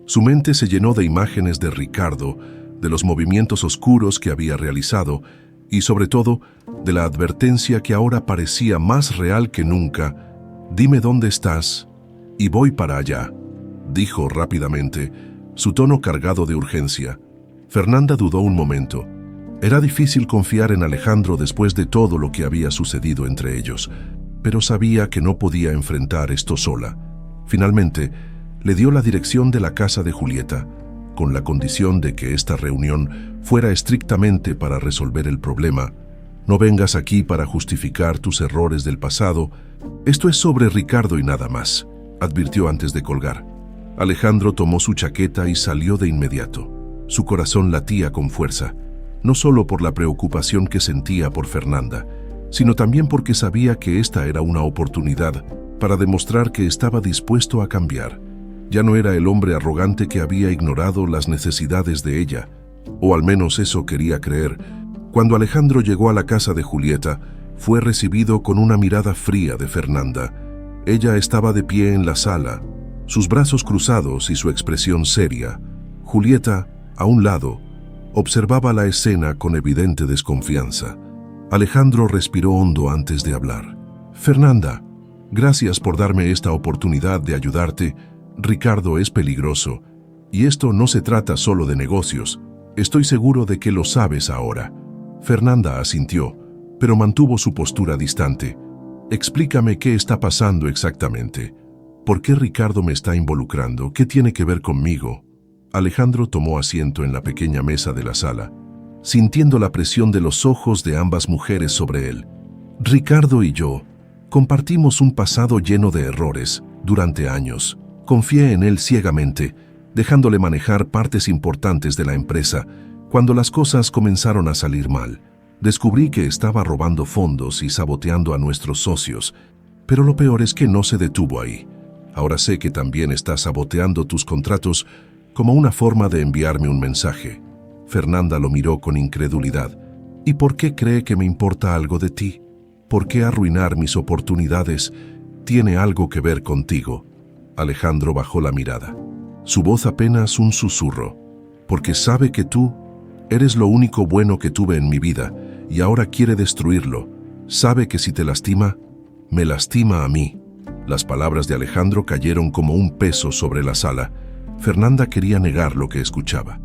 Su mente se llenó de imágenes de Ricardo, de los movimientos oscuros que había realizado y, sobre todo, de la advertencia que ahora parecía más real que nunca. «Dime dónde estás y voy para allá», dijo rápidamente, su tono cargado de urgencia. Fernanda dudó un momento. Era difícil confiar en Alejandro después de todo lo que había sucedido entre ellos, pero sabía que no podía enfrentar esto sola. Finalmente, le dio la dirección de la casa de Julieta, con la condición de que esta reunión fuera estrictamente para resolver el problema. No vengas aquí para justificar tus errores del pasado. Esto es sobre Ricardo y nada más, advirtió antes de colgar. Alejandro tomó su chaqueta y salió de inmediato. Su corazón latía con fuerza, no solo por la preocupación que sentía por Fernanda, sino también porque sabía que esta era una oportunidad para demostrar que estaba dispuesto a cambiar. Ya no era el hombre arrogante que había ignorado las necesidades de ella, o al menos eso quería creer. Cuando Alejandro llegó a la casa de Julieta, fue recibido con una mirada fría de Fernanda. Ella estaba de pie en la sala, sus brazos cruzados y su expresión seria. Julieta, a un lado, observaba la escena con evidente desconfianza. Alejandro respiró hondo antes de hablar. Fernanda, gracias por darme esta oportunidad de ayudarte. Ricardo es peligroso, y esto no se trata solo de negocios. Estoy seguro de que lo sabes ahora. Fernanda asintió, pero mantuvo su postura distante. Explícame qué está pasando exactamente. ¿Por qué Ricardo me está involucrando? ¿Qué tiene que ver conmigo? Alejandro tomó asiento en la pequeña mesa de la sala, sintiendo la presión de los ojos de ambas mujeres sobre él. Ricardo y yo compartimos un pasado lleno de errores durante años. Confié en él ciegamente, dejándole manejar partes importantes de la empresa. Cuando las cosas comenzaron a salir mal, descubrí que estaba robando fondos y saboteando a nuestros socios. Pero lo peor es que no se detuvo ahí. Ahora sé que también está saboteando tus contratos como una forma de enviarme un mensaje. Fernanda lo miró con incredulidad. ¿Y por qué cree que me importa algo de ti? ¿Por qué arruinar mis oportunidades tiene algo que ver contigo? Alejandro bajó la mirada. Su voz apenas un susurro. Porque sabe que tú eres lo único bueno que tuve en mi vida y ahora quiere destruirlo. Sabe que si te lastima, me lastima a mí. Las palabras de Alejandro cayeron como un peso sobre la sala. Fernanda quería negar lo que escuchaba.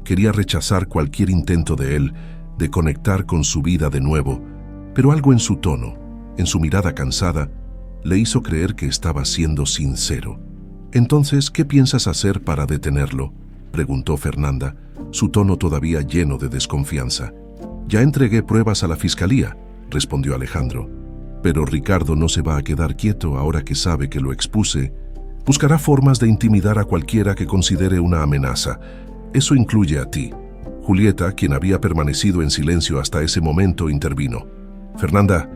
Quería rechazar cualquier intento de él de conectar con su vida de nuevo, pero algo en su tono, en su mirada cansada, le hizo creer que estaba siendo sincero. «Entonces, ¿qué piensas hacer para detenerlo?», preguntó Fernanda, su tono todavía lleno de desconfianza. «Ya entregué pruebas a la fiscalía», respondió Alejandro. «Pero Ricardo no se va a quedar quieto ahora que sabe que lo expuse. Buscará formas de intimidar a cualquiera que considere una amenaza. Eso incluye a ti». Julieta, quien había permanecido en silencio hasta ese momento, intervino. «Fernanda,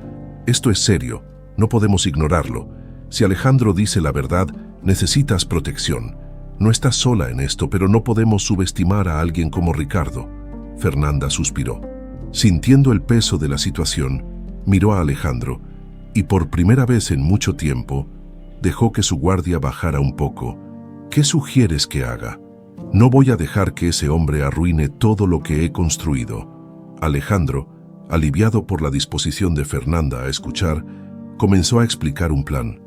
esto es serio. No podemos ignorarlo. Si Alejandro dice la verdad, necesitas protección. No estás sola en esto, pero no podemos subestimar a alguien como Ricardo». Fernanda suspiró. Sintiendo el peso de la situación, miró a Alejandro y por primera vez en mucho tiempo dejó que su guardia bajara un poco. «¿Qué sugieres que haga? No voy a dejar que ese hombre arruine todo lo que he construido». Alejandro, aliviado por la disposición de Fernanda a escuchar, comenzó a explicar un plan.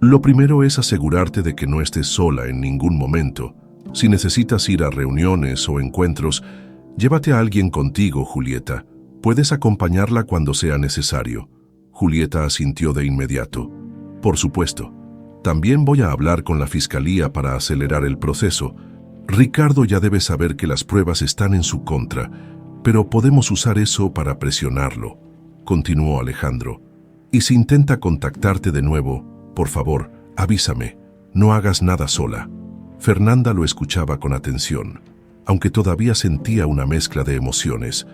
«Lo primero es asegurarte de que no estés sola en ningún momento. Si necesitas ir a reuniones o encuentros, llévate a alguien contigo, Julieta. Puedes acompañarla cuando sea necesario». Julieta asintió de inmediato. «Por supuesto. También voy a hablar con la fiscalía para acelerar el proceso. Ricardo ya debe saber que las pruebas están en su contra, pero podemos usar eso para presionarlo», continuó Alejandro. «Y si intenta contactarte de nuevo, por favor, avísame. No hagas nada sola». Fernanda lo escuchaba con atención, aunque todavía sentía una mezcla de emociones.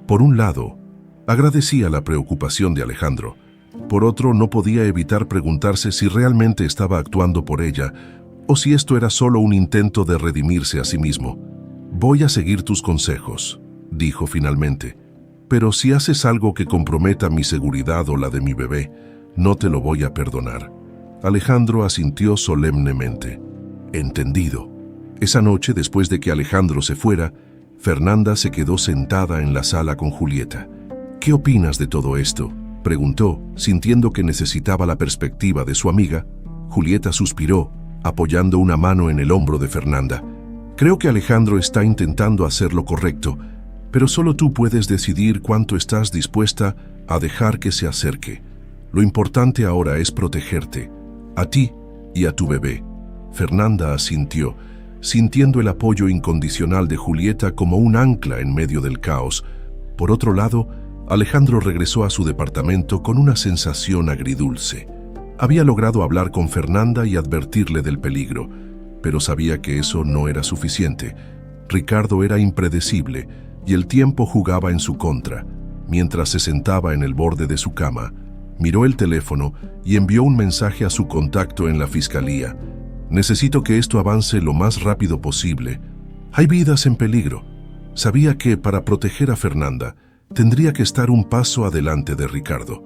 Por un lado, agradecía la preocupación de Alejandro. Por otro, no podía evitar preguntarse si realmente estaba actuando por ella o si esto era solo un intento de redimirse a sí mismo. «Voy a seguir tus consejos», dijo finalmente, «pero si haces algo que comprometa mi seguridad o la de mi bebé, no te lo voy a perdonar». Alejandro asintió solemnemente. «Entendido». Esa noche, después de que Alejandro se fuera, Fernanda se quedó sentada en la sala con Julieta. «¿Qué opinas de todo esto?», preguntó, sintiendo que necesitaba la perspectiva de su amiga. Julieta suspiró apoyando una mano en el hombro de Fernanda. Creo que Alejandro está intentando hacer lo correcto, pero solo tú puedes decidir cuánto estás dispuesta a dejar que se acerque. Lo importante ahora es protegerte, a ti y a tu bebé. Fernanda asintió, sintiendo el apoyo incondicional de Julieta como un ancla en medio del caos. Por otro lado, Alejandro regresó a su departamento con una sensación agridulce. Había logrado hablar con Fernanda y advertirle del peligro, pero sabía que eso no era suficiente. Ricardo era impredecible y el tiempo jugaba en su contra. Mientras se sentaba en el borde de su cama, miró el teléfono y envió un mensaje a su contacto en la fiscalía. Necesito que esto avance lo más rápido posible. Hay vidas en peligro. Sabía que para proteger a Fernanda tendría que estar un paso adelante de Ricardo.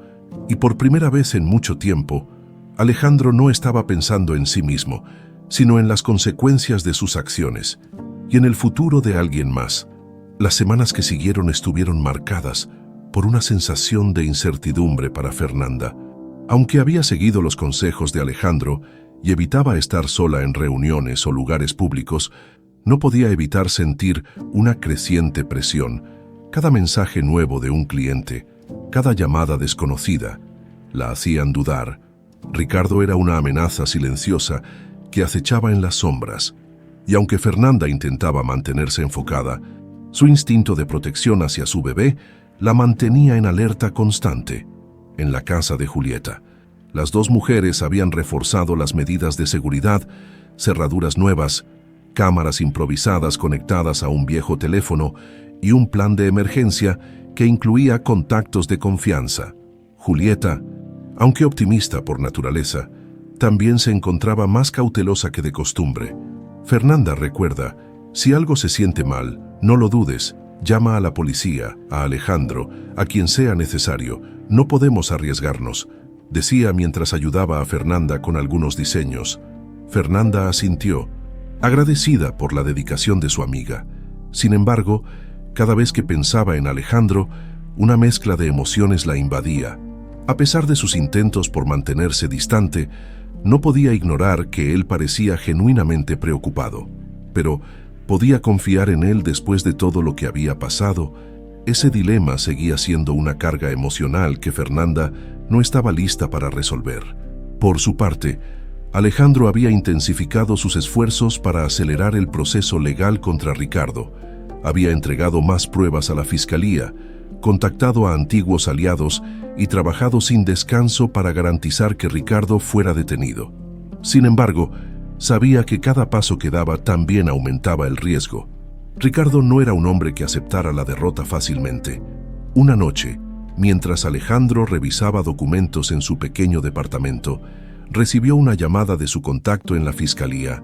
Y por primera vez en mucho tiempo, Alejandro no estaba pensando en sí mismo, sino en las consecuencias de sus acciones y en el futuro de alguien más. Las semanas que siguieron estuvieron marcadas por una sensación de incertidumbre para Fernanda. Aunque había seguido los consejos de Alejandro y evitaba estar sola en reuniones o lugares públicos, no podía evitar sentir una creciente presión. Cada mensaje nuevo de un cliente, cada llamada desconocida, la hacían dudar. Ricardo era una amenaza silenciosa que acechaba en las sombras, y aunque Fernanda intentaba mantenerse enfocada, su instinto de protección hacia su bebé la mantenía en alerta constante. En la casa de Julieta, las dos mujeres habían reforzado las medidas de seguridad, cerraduras nuevas, cámaras improvisadas conectadas a un viejo teléfono y un plan de emergencia que incluía contactos de confianza. Julieta, aunque optimista por naturaleza, también se encontraba más cautelosa que de costumbre. Fernanda recuerda, si algo se siente mal, no lo dudes, llama a la policía, a Alejandro, a quien sea necesario, no podemos arriesgarnos, decía mientras ayudaba a Fernanda con algunos diseños. Fernanda asintió, agradecida por la dedicación de su amiga. Sin embargo, cada vez que pensaba en Alejandro, una mezcla de emociones la invadía. A pesar de sus intentos por mantenerse distante, no podía ignorar que él parecía genuinamente preocupado. Pero podía confiar en él después de todo lo que había pasado. Ese dilema seguía siendo una carga emocional que Fernanda no estaba lista para resolver. Por su parte, Alejandro había intensificado sus esfuerzos para acelerar el proceso legal contra Ricardo. Había entregado más pruebas a la fiscalía, contactado a antiguos aliados y trabajado sin descanso para garantizar que Ricardo fuera detenido. Sin embargo, sabía que cada paso que daba también aumentaba el riesgo. Ricardo no era un hombre que aceptara la derrota fácilmente. Una noche, mientras Alejandro revisaba documentos en su pequeño departamento, recibió una llamada de su contacto en la fiscalía.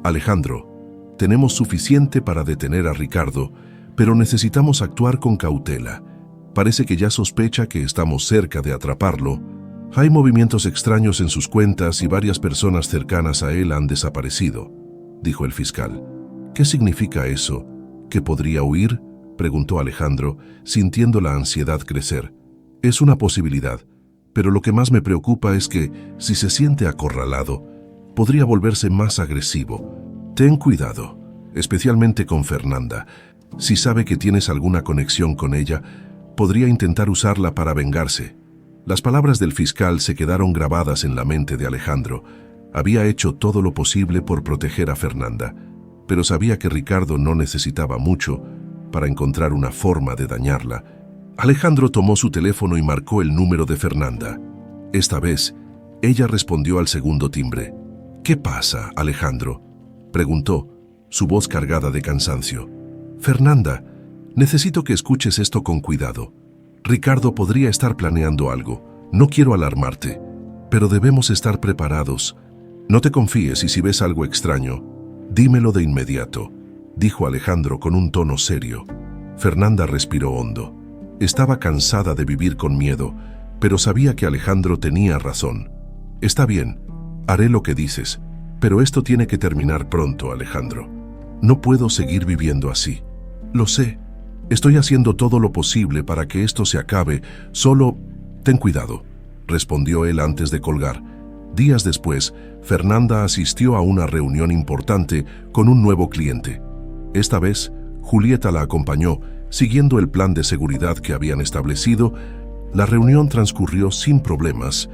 Alejandro, tenemos suficiente para detener a Ricardo, pero necesitamos actuar con cautela. Parece que ya sospecha que estamos cerca de atraparlo. Hay movimientos extraños en sus cuentas y varias personas cercanas a él han desaparecido, dijo el fiscal. ¿Qué significa eso? ¿Que podría huir?, preguntó Alejandro, sintiendo la ansiedad crecer. Es una posibilidad, pero lo que más me preocupa es que, si se siente acorralado, podría volverse más agresivo. Ten cuidado, especialmente con Fernanda. Si sabe que tienes alguna conexión con ella, podría intentar usarla para vengarse. Las palabras del fiscal se quedaron grabadas en la mente de Alejandro. Había hecho todo lo posible por proteger a Fernanda, pero sabía que Ricardo no necesitaba mucho para encontrar una forma de dañarla. Alejandro tomó su teléfono y marcó el número de Fernanda. Esta vez, ella respondió al segundo timbre. ¿Qué pasa, Alejandro?, preguntó, su voz cargada de cansancio. Fernanda, necesito que escuches esto con cuidado. Ricardo podría estar planeando algo. No quiero alarmarte, pero debemos estar preparados. No te confíes y si ves algo extraño, dímelo de inmediato, dijo Alejandro con un tono serio. Fernanda respiró hondo. Estaba cansada de vivir con miedo, pero sabía que Alejandro tenía razón. Está bien, haré lo que dices, pero esto tiene que terminar pronto, Alejandro. No puedo seguir viviendo así. Lo sé. Estoy haciendo todo lo posible para que esto se acabe. Solo ten cuidado, respondió él antes de colgar. Días después, Fernanda asistió a una reunión importante con un nuevo cliente. Esta vez, Julieta la acompañó, siguiendo el plan de seguridad que habían establecido. La reunión transcurrió sin problemas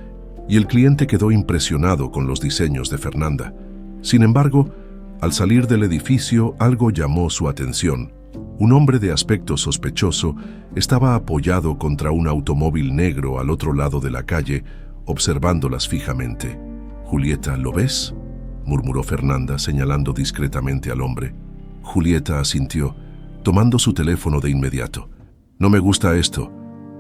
y el cliente quedó impresionado con los diseños de Fernanda. Sin embargo, al salir del edificio, algo llamó su atención. Un hombre de aspecto sospechoso estaba apoyado contra un automóvil negro al otro lado de la calle, observándolas fijamente. «Julieta, ¿lo ves?», murmuró Fernanda, señalando discretamente al hombre. Julieta asintió, tomando su teléfono de inmediato. «No me gusta esto.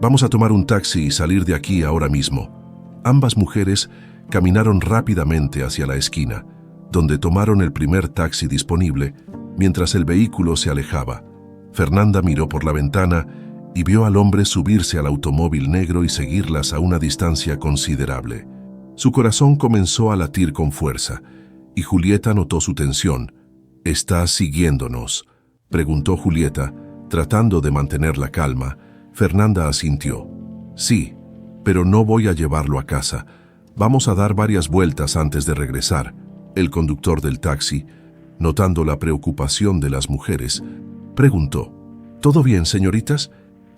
Vamos a tomar un taxi y salir de aquí ahora mismo». Ambas mujeres caminaron rápidamente hacia la esquina, donde tomaron el primer taxi disponible. Mientras el vehículo se alejaba, Fernanda miró por la ventana y vio al hombre subirse al automóvil negro y seguirlas a una distancia considerable. Su corazón comenzó a latir con fuerza, y Julieta notó su tensión. «¿Estás siguiéndonos?», preguntó Julieta, tratando de mantener la calma. Fernanda asintió. «Sí, pero no voy a llevarlo a casa. Vamos a dar varias vueltas antes de regresar». El conductor del taxi, notando la preocupación de las mujeres, preguntó. «¿Todo bien, señoritas?».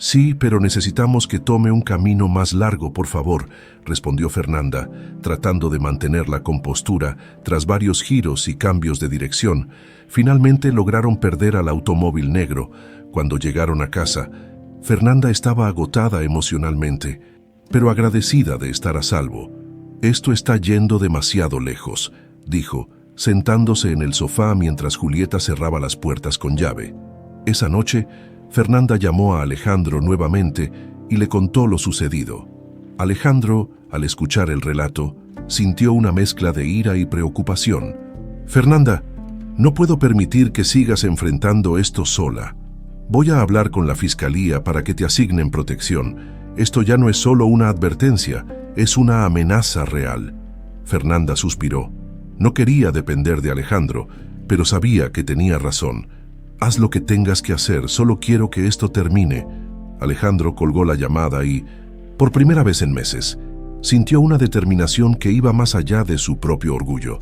«Sí, pero necesitamos que tome un camino más largo, por favor», respondió Fernanda, tratando de mantener la compostura. Tras varios giros y cambios de dirección, finalmente lograron perder al automóvil negro. Cuando llegaron a casa, Fernanda estaba agotada emocionalmente, pero agradecida de estar a salvo. «Esto está yendo demasiado lejos», dijo, sentándose en el sofá mientras Julieta cerraba las puertas con llave. Esa noche, Fernanda llamó a Alejandro nuevamente y le contó lo sucedido. Alejandro, al escuchar el relato, sintió una mezcla de ira y preocupación. «Fernanda, no puedo permitir que sigas enfrentando esto sola. Voy a hablar con la fiscalía para que te asignen protección. Esto ya no es solo una advertencia, es una amenaza real». Fernanda suspiró. No quería depender de Alejandro, pero sabía que tenía razón. «Haz lo que tengas que hacer, solo quiero que esto termine». Alejandro colgó la llamada y, por primera vez en meses, sintió una determinación que iba más allá de su propio orgullo.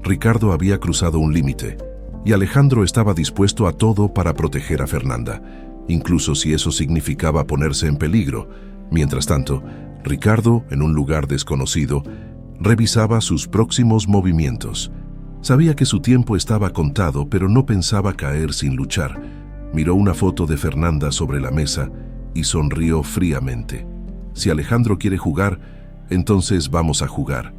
Ricardo había cruzado un límite, y Alejandro estaba dispuesto a todo para proteger a Fernanda, incluso si eso significaba ponerse en peligro. Mientras tanto, Ricardo, en un lugar desconocido, revisaba sus próximos movimientos. Sabía que su tiempo estaba contado, pero no pensaba caer sin luchar. Miró una foto de Fernanda sobre la mesa y sonrió fríamente. «Si Alejandro quiere jugar, entonces vamos a jugar».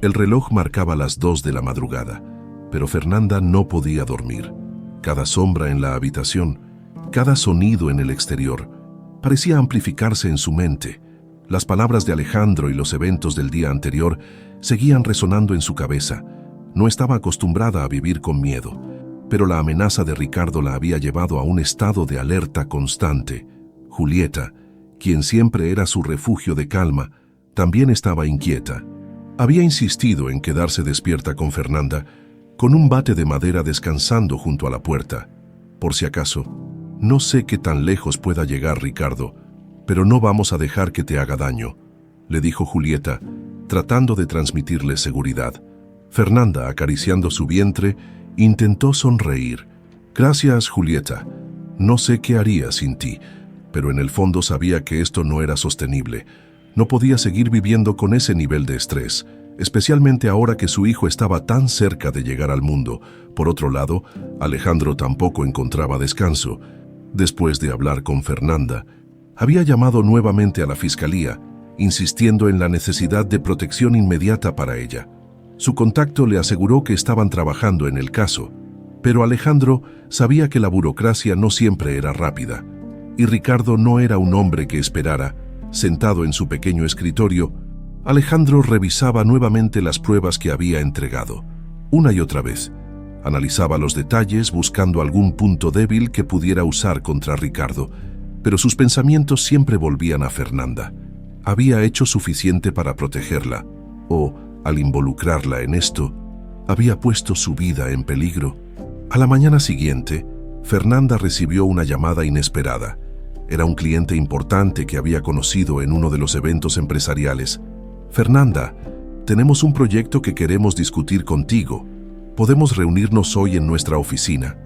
El reloj marcaba las 2 de la madrugada, pero Fernanda no podía dormir. Cada sombra en la habitación, cada sonido en el exterior, parecía amplificarse en su mente. Las palabras de Alejandro y los eventos del día anterior seguían resonando en su cabeza. No estaba acostumbrada a vivir con miedo, pero la amenaza de Ricardo la había llevado a un estado de alerta constante. Julieta, quien siempre era su refugio de calma, también estaba inquieta. Había insistido en quedarse despierta con Fernanda, con un bate de madera descansando junto a la puerta. «Por si acaso, no sé qué tan lejos pueda llegar Ricardo, pero no vamos a dejar que te haga daño», le dijo Julieta, tratando de transmitirle seguridad. Fernanda, acariciando su vientre, intentó sonreír. «Gracias, Julieta. No sé qué haría sin ti», pero en el fondo sabía que esto no era sostenible. No podía seguir viviendo con ese nivel de estrés, especialmente ahora que su hijo estaba tan cerca de llegar al mundo. Por otro lado, Alejandro tampoco encontraba descanso. Después de hablar con Fernanda, había llamado nuevamente a la fiscalía, insistiendo en la necesidad de protección inmediata para ella. Su contacto le aseguró que estaban trabajando en el caso, pero Alejandro sabía que la burocracia no siempre era rápida, y Ricardo no era un hombre que esperara. Sentado en su pequeño escritorio, Alejandro revisaba nuevamente las pruebas que había entregado. Una y otra vez, analizaba los detalles buscando algún punto débil que pudiera usar contra Ricardo, pero sus pensamientos siempre volvían a Fernanda. ¿Había hecho suficiente para protegerla? ¿O, al involucrarla en esto, había puesto su vida en peligro? A la mañana siguiente, Fernanda recibió una llamada inesperada. Era un cliente importante que había conocido en uno de los eventos empresariales. «Fernanda, tenemos un proyecto que queremos discutir contigo. ¿Podemos reunirnos hoy en nuestra oficina?,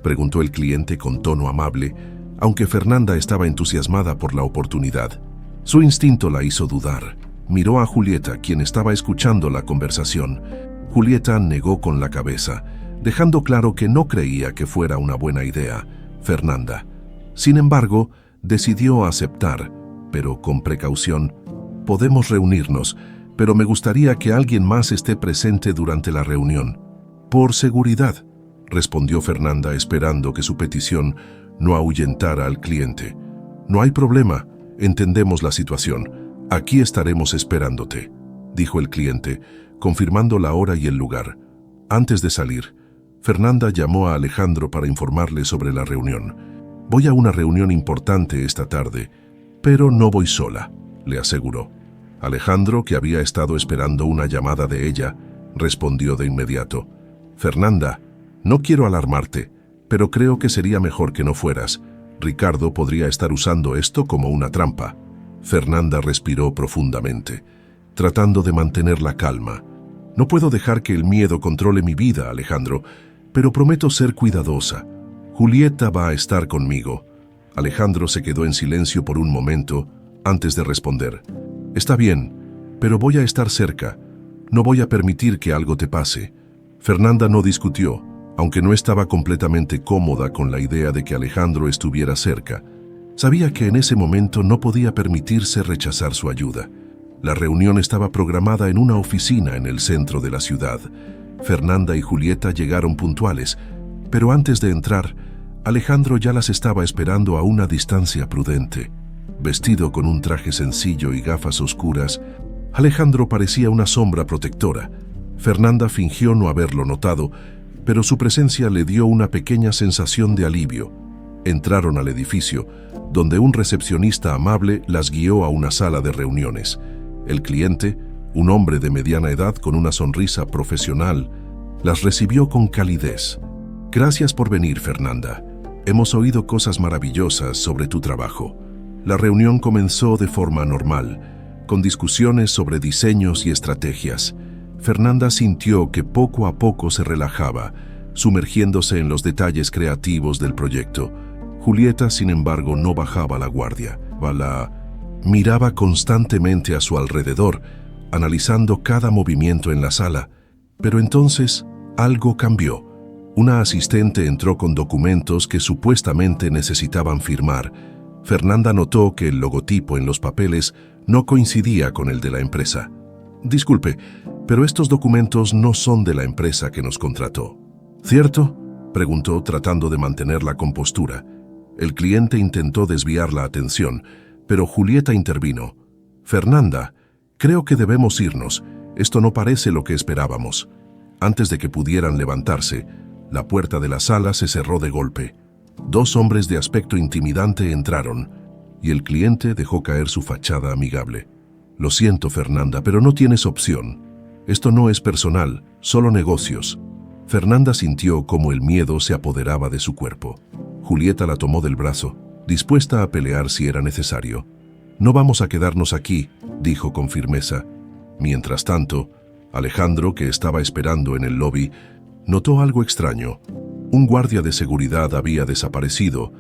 preguntó el cliente con tono amable, aunque Fernanda estaba entusiasmada por la oportunidad. Su instinto la hizo dudar. Miró a Julieta, quien estaba escuchando la conversación. Julieta negó con la cabeza, dejando claro que no creía que fuera una buena idea. Fernanda, sin embargo, decidió aceptar, pero con precaución. Podemos reunirnos, pero me gustaría que alguien más esté presente durante la reunión. Por seguridad, respondió Fernanda, esperando que su petición no ahuyentara al cliente. No hay problema, entendemos la situación. Aquí estaremos esperándote, dijo el cliente, confirmando la hora y el lugar. Antes de salir, Fernanda llamó a Alejandro para informarle sobre la reunión. Voy a una reunión importante esta tarde, pero no voy sola, le aseguró. Alejandro, que había estado esperando una llamada de ella, respondió de inmediato. Fernanda, no quiero alarmarte, pero creo que sería mejor que no fueras. Ricardo podría estar usando esto como una trampa. Fernanda respiró profundamente, tratando de mantener la calma. No puedo dejar que el miedo controle mi vida, Alejandro, pero prometo ser cuidadosa. Julieta va a estar conmigo. Alejandro se quedó en silencio por un momento antes de responder. Está bien, pero voy a estar cerca. No voy a permitir que algo te pase. Fernanda no discutió, aunque no estaba completamente cómoda con la idea de que Alejandro estuviera cerca. Sabía que en ese momento no podía permitirse rechazar su ayuda. La reunión estaba programada en una oficina en el centro de la ciudad. Fernanda y Julieta llegaron puntuales, pero antes de entrar, Alejandro ya las estaba esperando a una distancia prudente. Vestido con un traje sencillo y gafas oscuras, Alejandro parecía una sombra protectora. Fernanda fingió no haberlo notado, pero su presencia le dio una pequeña sensación de alivio. Entraron al edificio, donde un recepcionista amable las guió a una sala de reuniones. El cliente, un hombre de mediana edad con una sonrisa profesional, las recibió con calidez. Gracias por venir, Fernanda. Hemos oído cosas maravillosas sobre tu trabajo. La reunión comenzó de forma normal, con discusiones sobre diseños y estrategias. Fernanda sintió que poco a poco se relajaba, sumergiéndose en los detalles creativos del proyecto. Julieta, sin embargo, no bajaba la guardia. Miraba constantemente a su alrededor, analizando cada movimiento en la sala. Pero entonces, algo cambió. Una asistente entró con documentos que supuestamente necesitaban firmar. Fernanda notó que el logotipo en los papeles no coincidía con el de la empresa. Disculpe, pero estos documentos no son de la empresa que nos contrató. ¿Cierto?, preguntó, tratando de mantener la compostura. El cliente intentó desviar la atención, pero Julieta intervino. Fernanda, creo que debemos irnos. Esto no parece lo que esperábamos. Antes de que pudieran levantarse, la puerta de la sala se cerró de golpe. Dos hombres de aspecto intimidante entraron, y el cliente dejó caer su fachada amigable. Lo siento, Fernanda, pero no tienes opción. Esto no es personal, solo negocios. Fernanda sintió cómo el miedo se apoderaba de su cuerpo. Julieta la tomó del brazo, dispuesta a pelear si era necesario. No vamos a quedarnos aquí, dijo con firmeza. Mientras tanto, Alejandro, que estaba esperando en el lobby, notó algo extraño. Un guardia de seguridad había desaparecido,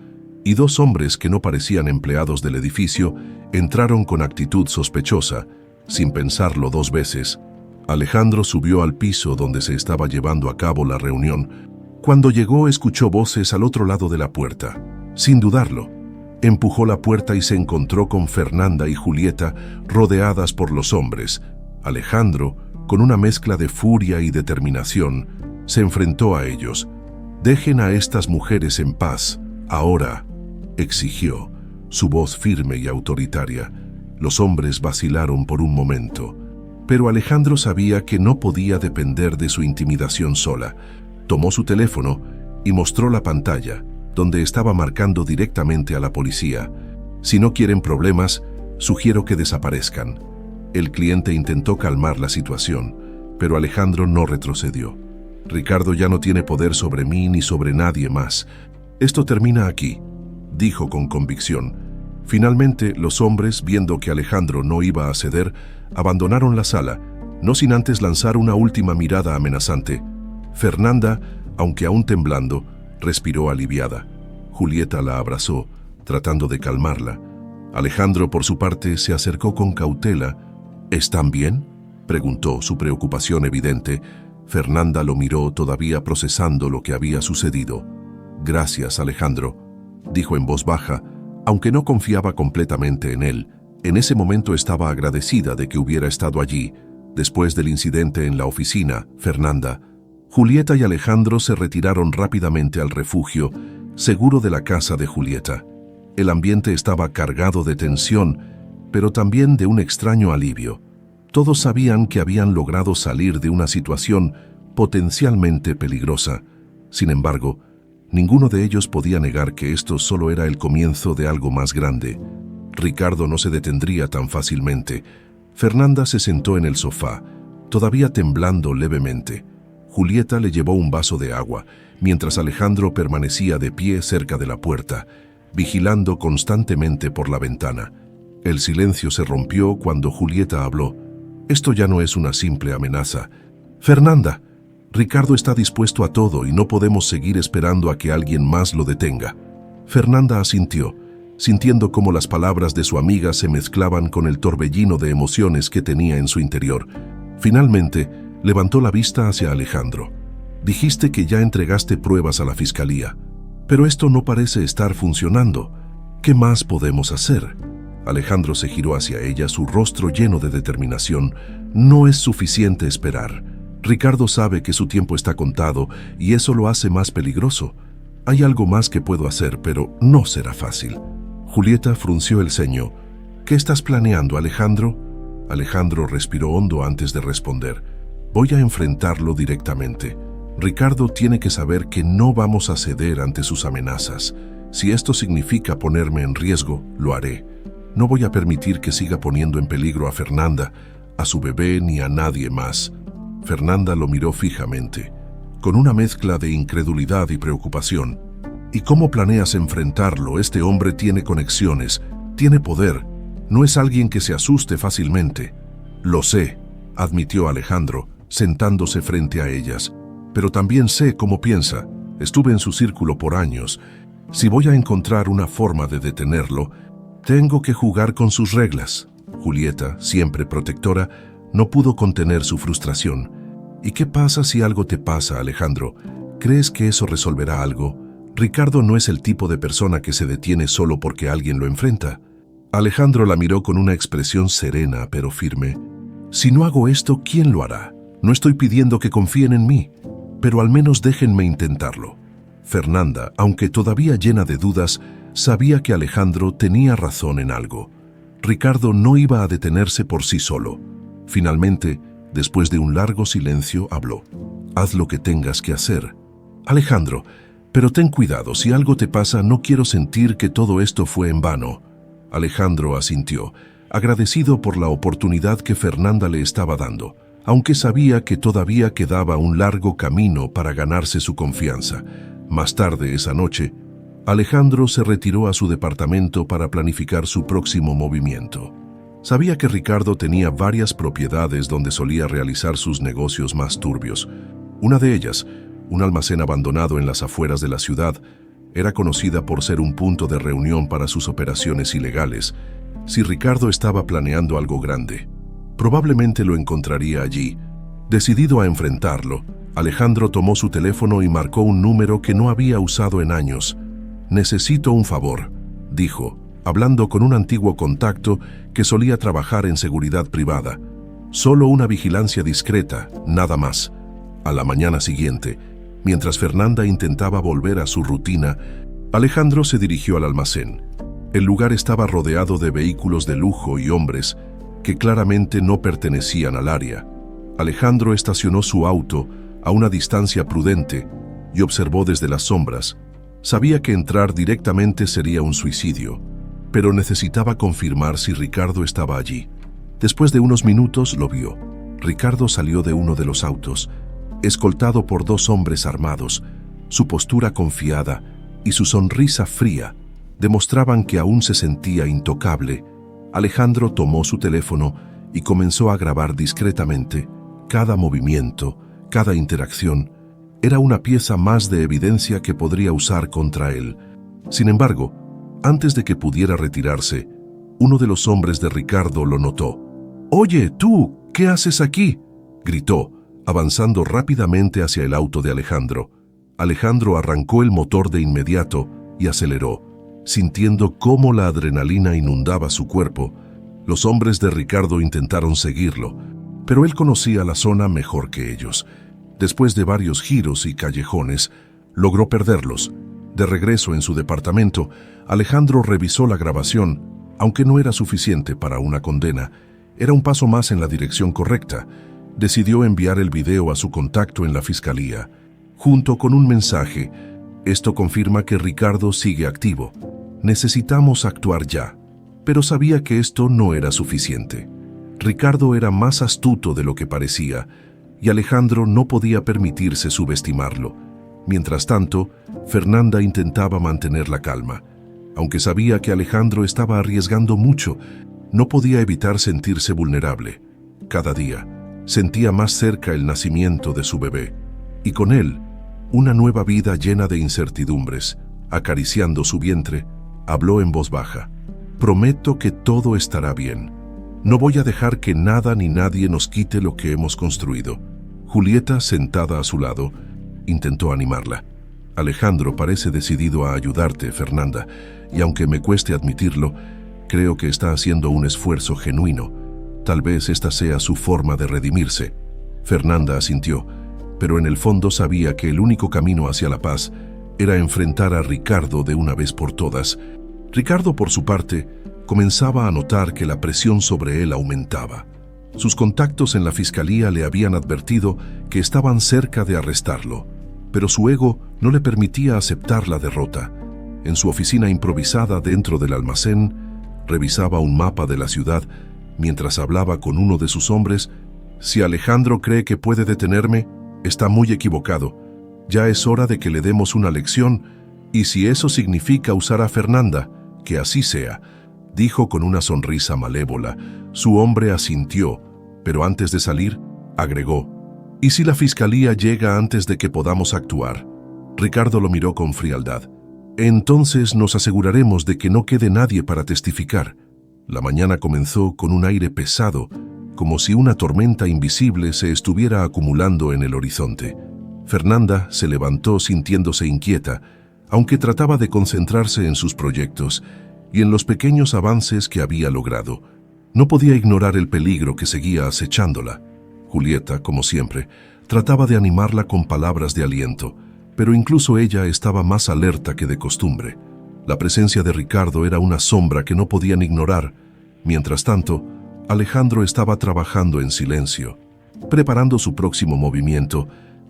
y dos hombres que no parecían empleados del edificio entraron con actitud sospechosa, sin pensarlo dos veces. Alejandro subió al piso donde se estaba llevando a cabo la reunión. Cuando llegó, escuchó voces al otro lado de la puerta. Sin dudarlo, empujó la puerta y se encontró con Fernanda y Julieta rodeadas por los hombres. Alejandro, con una mezcla de furia y determinación, se enfrentó a ellos. «Dejen a estas mujeres en paz, ahora», exigió, su voz firme y autoritaria. Los hombres vacilaron por un momento, pero Alejandro sabía que no podía depender de su intimidación sola. Tomó su teléfono y mostró la pantalla, donde estaba marcando directamente a la policía. «Si no quieren problemas, sugiero que desaparezcan». El cliente intentó calmar la situación, pero Alejandro no retrocedió. «Ricardo ya no tiene poder sobre mí ni sobre nadie más. Esto termina aquí», dijo con convicción. Finalmente, los hombres, viendo que Alejandro no iba a ceder, abandonaron la sala no sin antes lanzar una última mirada amenazante. Fernanda, aunque aún temblando, respiró aliviada. Julieta la abrazó, tratando de calmarla. Alejandro, por su parte, se acercó con cautela. ¿Están bien?, preguntó, su preocupación evidente. Fernanda lo miró, todavía procesando lo que había sucedido. «Gracias, Alejandro», dijo en voz baja, aunque no confiaba completamente en él. En ese momento estaba agradecida de que hubiera estado allí. Después del incidente en la oficina, Fernanda, Julieta y Alejandro se retiraron rápidamente al refugio, seguro de la casa de Julieta. El ambiente estaba cargado de tensión, pero también de un extraño alivio. Todos sabían que habían logrado salir de una situación potencialmente peligrosa. Sin embargo, ninguno de ellos podía negar que esto solo era el comienzo de algo más grande. Ricardo no se detendría tan fácilmente. Fernanda se sentó en el sofá, todavía temblando levemente. Julieta le llevó un vaso de agua, mientras Alejandro permanecía de pie cerca de la puerta, vigilando constantemente por la ventana. El silencio se rompió cuando Julieta habló. «Esto ya no es una simple amenaza. Fernanda, Ricardo está dispuesto a todo y no podemos seguir esperando a que alguien más lo detenga». Fernanda asintió, sintiendo cómo las palabras de su amiga se mezclaban con el torbellino de emociones que tenía en su interior. Finalmente, levantó la vista hacia Alejandro. «Dijiste que ya entregaste pruebas a la fiscalía, pero esto no parece estar funcionando. ¿Qué más podemos hacer?». Alejandro se giró hacia ella, su rostro lleno de determinación. «No es suficiente esperar. Ricardo sabe que su tiempo está contado y eso lo hace más peligroso. Hay algo más que puedo hacer, pero no será fácil». Julieta frunció el ceño. «¿Qué estás planeando, Alejandro?». Alejandro respiró hondo antes de responder. «Voy a enfrentarlo directamente. Ricardo tiene que saber que no vamos a ceder ante sus amenazas. Si esto significa ponerme en riesgo, lo haré. No voy a permitir que siga poniendo en peligro a Fernanda, a su bebé ni a nadie más». Fernanda lo miró fijamente, con una mezcla de incredulidad y preocupación. «¿Y cómo planeas enfrentarlo? Este hombre tiene conexiones, tiene poder. No es alguien que se asuste fácilmente». «Lo sé», admitió Alejandro, sentándose frente a ellas. «Pero también sé cómo piensa. Estuve en su círculo por años. Si voy a encontrar una forma de detenerlo, tengo que jugar con sus reglas». Julieta, siempre protectora, no pudo contener su frustración. «¿Y qué pasa si algo te pasa, Alejandro? ¿Crees que eso resolverá algo? Ricardo no es el tipo de persona que se detiene solo porque alguien lo enfrenta». Alejandro la miró con una expresión serena pero firme. «Si no hago esto, ¿quién lo hará? No estoy pidiendo que confíen en mí, pero al menos déjenme intentarlo». Fernanda, aunque todavía llena de dudas, sabía que Alejandro tenía razón en algo. Ricardo no iba a detenerse por sí solo. Finalmente, después de un largo silencio, habló. «Haz lo que tengas que hacer, Alejandro, pero ten cuidado, si algo te pasa, no quiero sentir que todo esto fue en vano». Alejandro asintió, agradecido por la oportunidad que Fernanda le estaba dando, aunque sabía que todavía quedaba un largo camino para ganarse su confianza. Más tarde esa noche, Alejandro se retiró a su departamento para planificar su próximo movimiento. Sabía que Ricardo tenía varias propiedades donde solía realizar sus negocios más turbios. Una de ellas, un almacén abandonado en las afueras de la ciudad, era conocida por ser un punto de reunión para sus operaciones ilegales. Si Ricardo estaba planeando algo grande, probablemente lo encontraría allí. Decidido a enfrentarlo, Alejandro tomó su teléfono y marcó un número que no había usado en años. «Necesito un favor», dijo, hablando con un antiguo contacto que solía trabajar en seguridad privada. «Solo una vigilancia discreta, nada más». A la mañana siguiente, mientras Fernanda intentaba volver a su rutina, Alejandro se dirigió al almacén. El lugar estaba rodeado de vehículos de lujo y hombres que claramente no pertenecían al área. Alejandro estacionó su auto a una distancia prudente y observó desde las sombras. Sabía que entrar directamente sería un suicidio, pero necesitaba confirmar si Ricardo estaba allí. Después de unos minutos lo vio. Ricardo salió de uno de los autos, escoltado por dos hombres armados. Su postura confiada y su sonrisa fría demostraban que aún se sentía intocable. Alejandro tomó su teléfono y comenzó a grabar discretamente. Cada movimiento, cada interacción, era una pieza más de evidencia que podría usar contra él. Sin embargo, antes de que pudiera retirarse, uno de los hombres de Ricardo lo notó. «Oye, tú, ¿qué haces aquí?», gritó, avanzando rápidamente hacia el auto de Alejandro. Alejandro arrancó el motor de inmediato y aceleró, sintiendo cómo la adrenalina inundaba su cuerpo. Los hombres de Ricardo intentaron seguirlo, pero él conocía la zona mejor que ellos. Después de varios giros y callejones, logró perderlos. De regreso en su departamento, Alejandro revisó la grabación. Aunque no era suficiente para una condena, era un paso más en la dirección correcta. Decidió enviar el video a su contacto en la fiscalía, junto con un mensaje. Esto confirma que Ricardo sigue activo. Necesitamos actuar ya. Pero sabía que esto no era suficiente. Ricardo era más astuto de lo que parecía, y Alejandro no podía permitirse subestimarlo. Mientras tanto, Fernanda intentaba mantener la calma. Aunque sabía que Alejandro estaba arriesgando mucho, no podía evitar sentirse vulnerable. Cada día, sentía más cerca el nacimiento de su bebé, y con él, una nueva vida llena de incertidumbres. Acariciando su vientre, habló en voz baja. «Prometo que todo estará bien. No voy a dejar que nada ni nadie nos quite lo que hemos construido». Julieta, sentada a su lado, intentó animarla. «Alejandro parece decidido a ayudarte, Fernanda, y aunque me cueste admitirlo, creo que está haciendo un esfuerzo genuino. Tal vez esta sea su forma de redimirse». Fernanda asintió, pero en el fondo sabía que el único camino hacia la paz era enfrentar a Ricardo de una vez por todas. Ricardo, por su parte, comenzaba a notar que la presión sobre él aumentaba. Sus contactos en la fiscalía le habían advertido que estaban cerca de arrestarlo, pero su ego no le permitía aceptar la derrota. En su oficina improvisada dentro del almacén, revisaba un mapa de la ciudad mientras hablaba con uno de sus hombres. «Si Alejandro cree que puede detenerme, está muy equivocado. Ya es hora de que le demos una lección, y si eso significa usar a Fernanda, que así sea», dijo con una sonrisa malévola. Su hombre asintió, pero antes de salir, agregó: «¿Y si la fiscalía llega antes de que podamos actuar?». Ricardo lo miró con frialdad. «Entonces nos aseguraremos de que no quede nadie para testificar». La mañana comenzó con un aire pesado, como si una tormenta invisible se estuviera acumulando en el horizonte. Fernanda se levantó sintiéndose inquieta, aunque trataba de concentrarse en sus proyectos y en los pequeños avances que había logrado. No podía ignorar el peligro que seguía acechándola. Julieta, como siempre, trataba de animarla con palabras de aliento, pero incluso ella estaba más alerta que de costumbre. La presencia de Ricardo era una sombra que no podían ignorar. Mientras tanto, Alejandro estaba trabajando en silencio, preparando su próximo movimiento.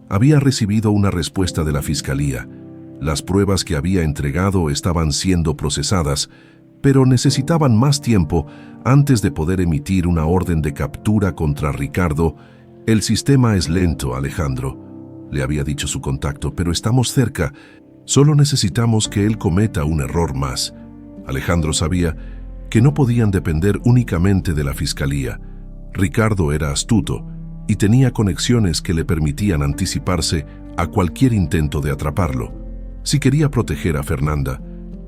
Había recibido una respuesta de la fiscalía. Las pruebas que había entregado estaban siendo procesadas, pero necesitaban más tiempo antes de poder emitir una orden de captura contra Ricardo. «El sistema es lento, Alejandro», le había dicho su contacto, «pero estamos cerca. Solo necesitamos que él cometa un error más». Alejandro sabía que no podían depender únicamente de la fiscalía. Ricardo era astuto y tenía conexiones que le permitían anticiparse a cualquier intento de atraparlo. Si quería proteger a Fernanda,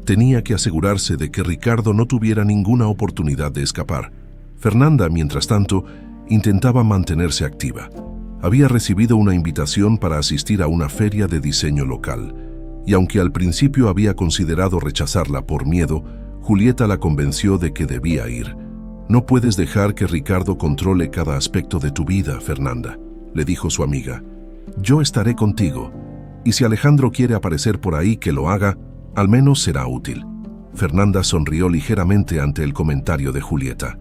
tenía que asegurarse de que Ricardo no tuviera ninguna oportunidad de escapar. Fernanda, mientras tanto, intentaba mantenerse activa. Había recibido una invitación para asistir a una feria de diseño local, y aunque al principio había considerado rechazarla por miedo, Julieta la convenció de que debía ir. «No puedes dejar que Ricardo controle cada aspecto de tu vida, Fernanda», le dijo su amiga. «Yo estaré contigo, y si Alejandro quiere aparecer por ahí, que lo haga, al menos será útil». Fernanda sonrió ligeramente ante el comentario de Julieta.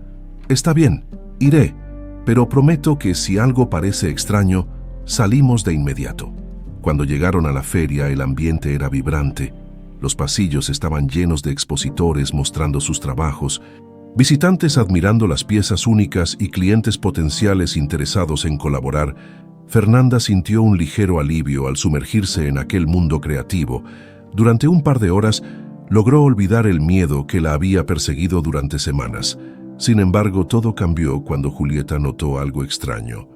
«Está bien, iré, pero prometo que si algo parece extraño, salimos de inmediato». Cuando llegaron a la feria, el ambiente era vibrante. Los pasillos estaban llenos de expositores mostrando sus trabajos, visitantes admirando las piezas únicas y clientes potenciales interesados en colaborar. Fernanda sintió un ligero alivio al sumergirse en aquel mundo creativo. Durante un par de horas, logró olvidar el miedo que la había perseguido durante semanas. Sin embargo, todo cambió cuando Julieta notó algo extraño.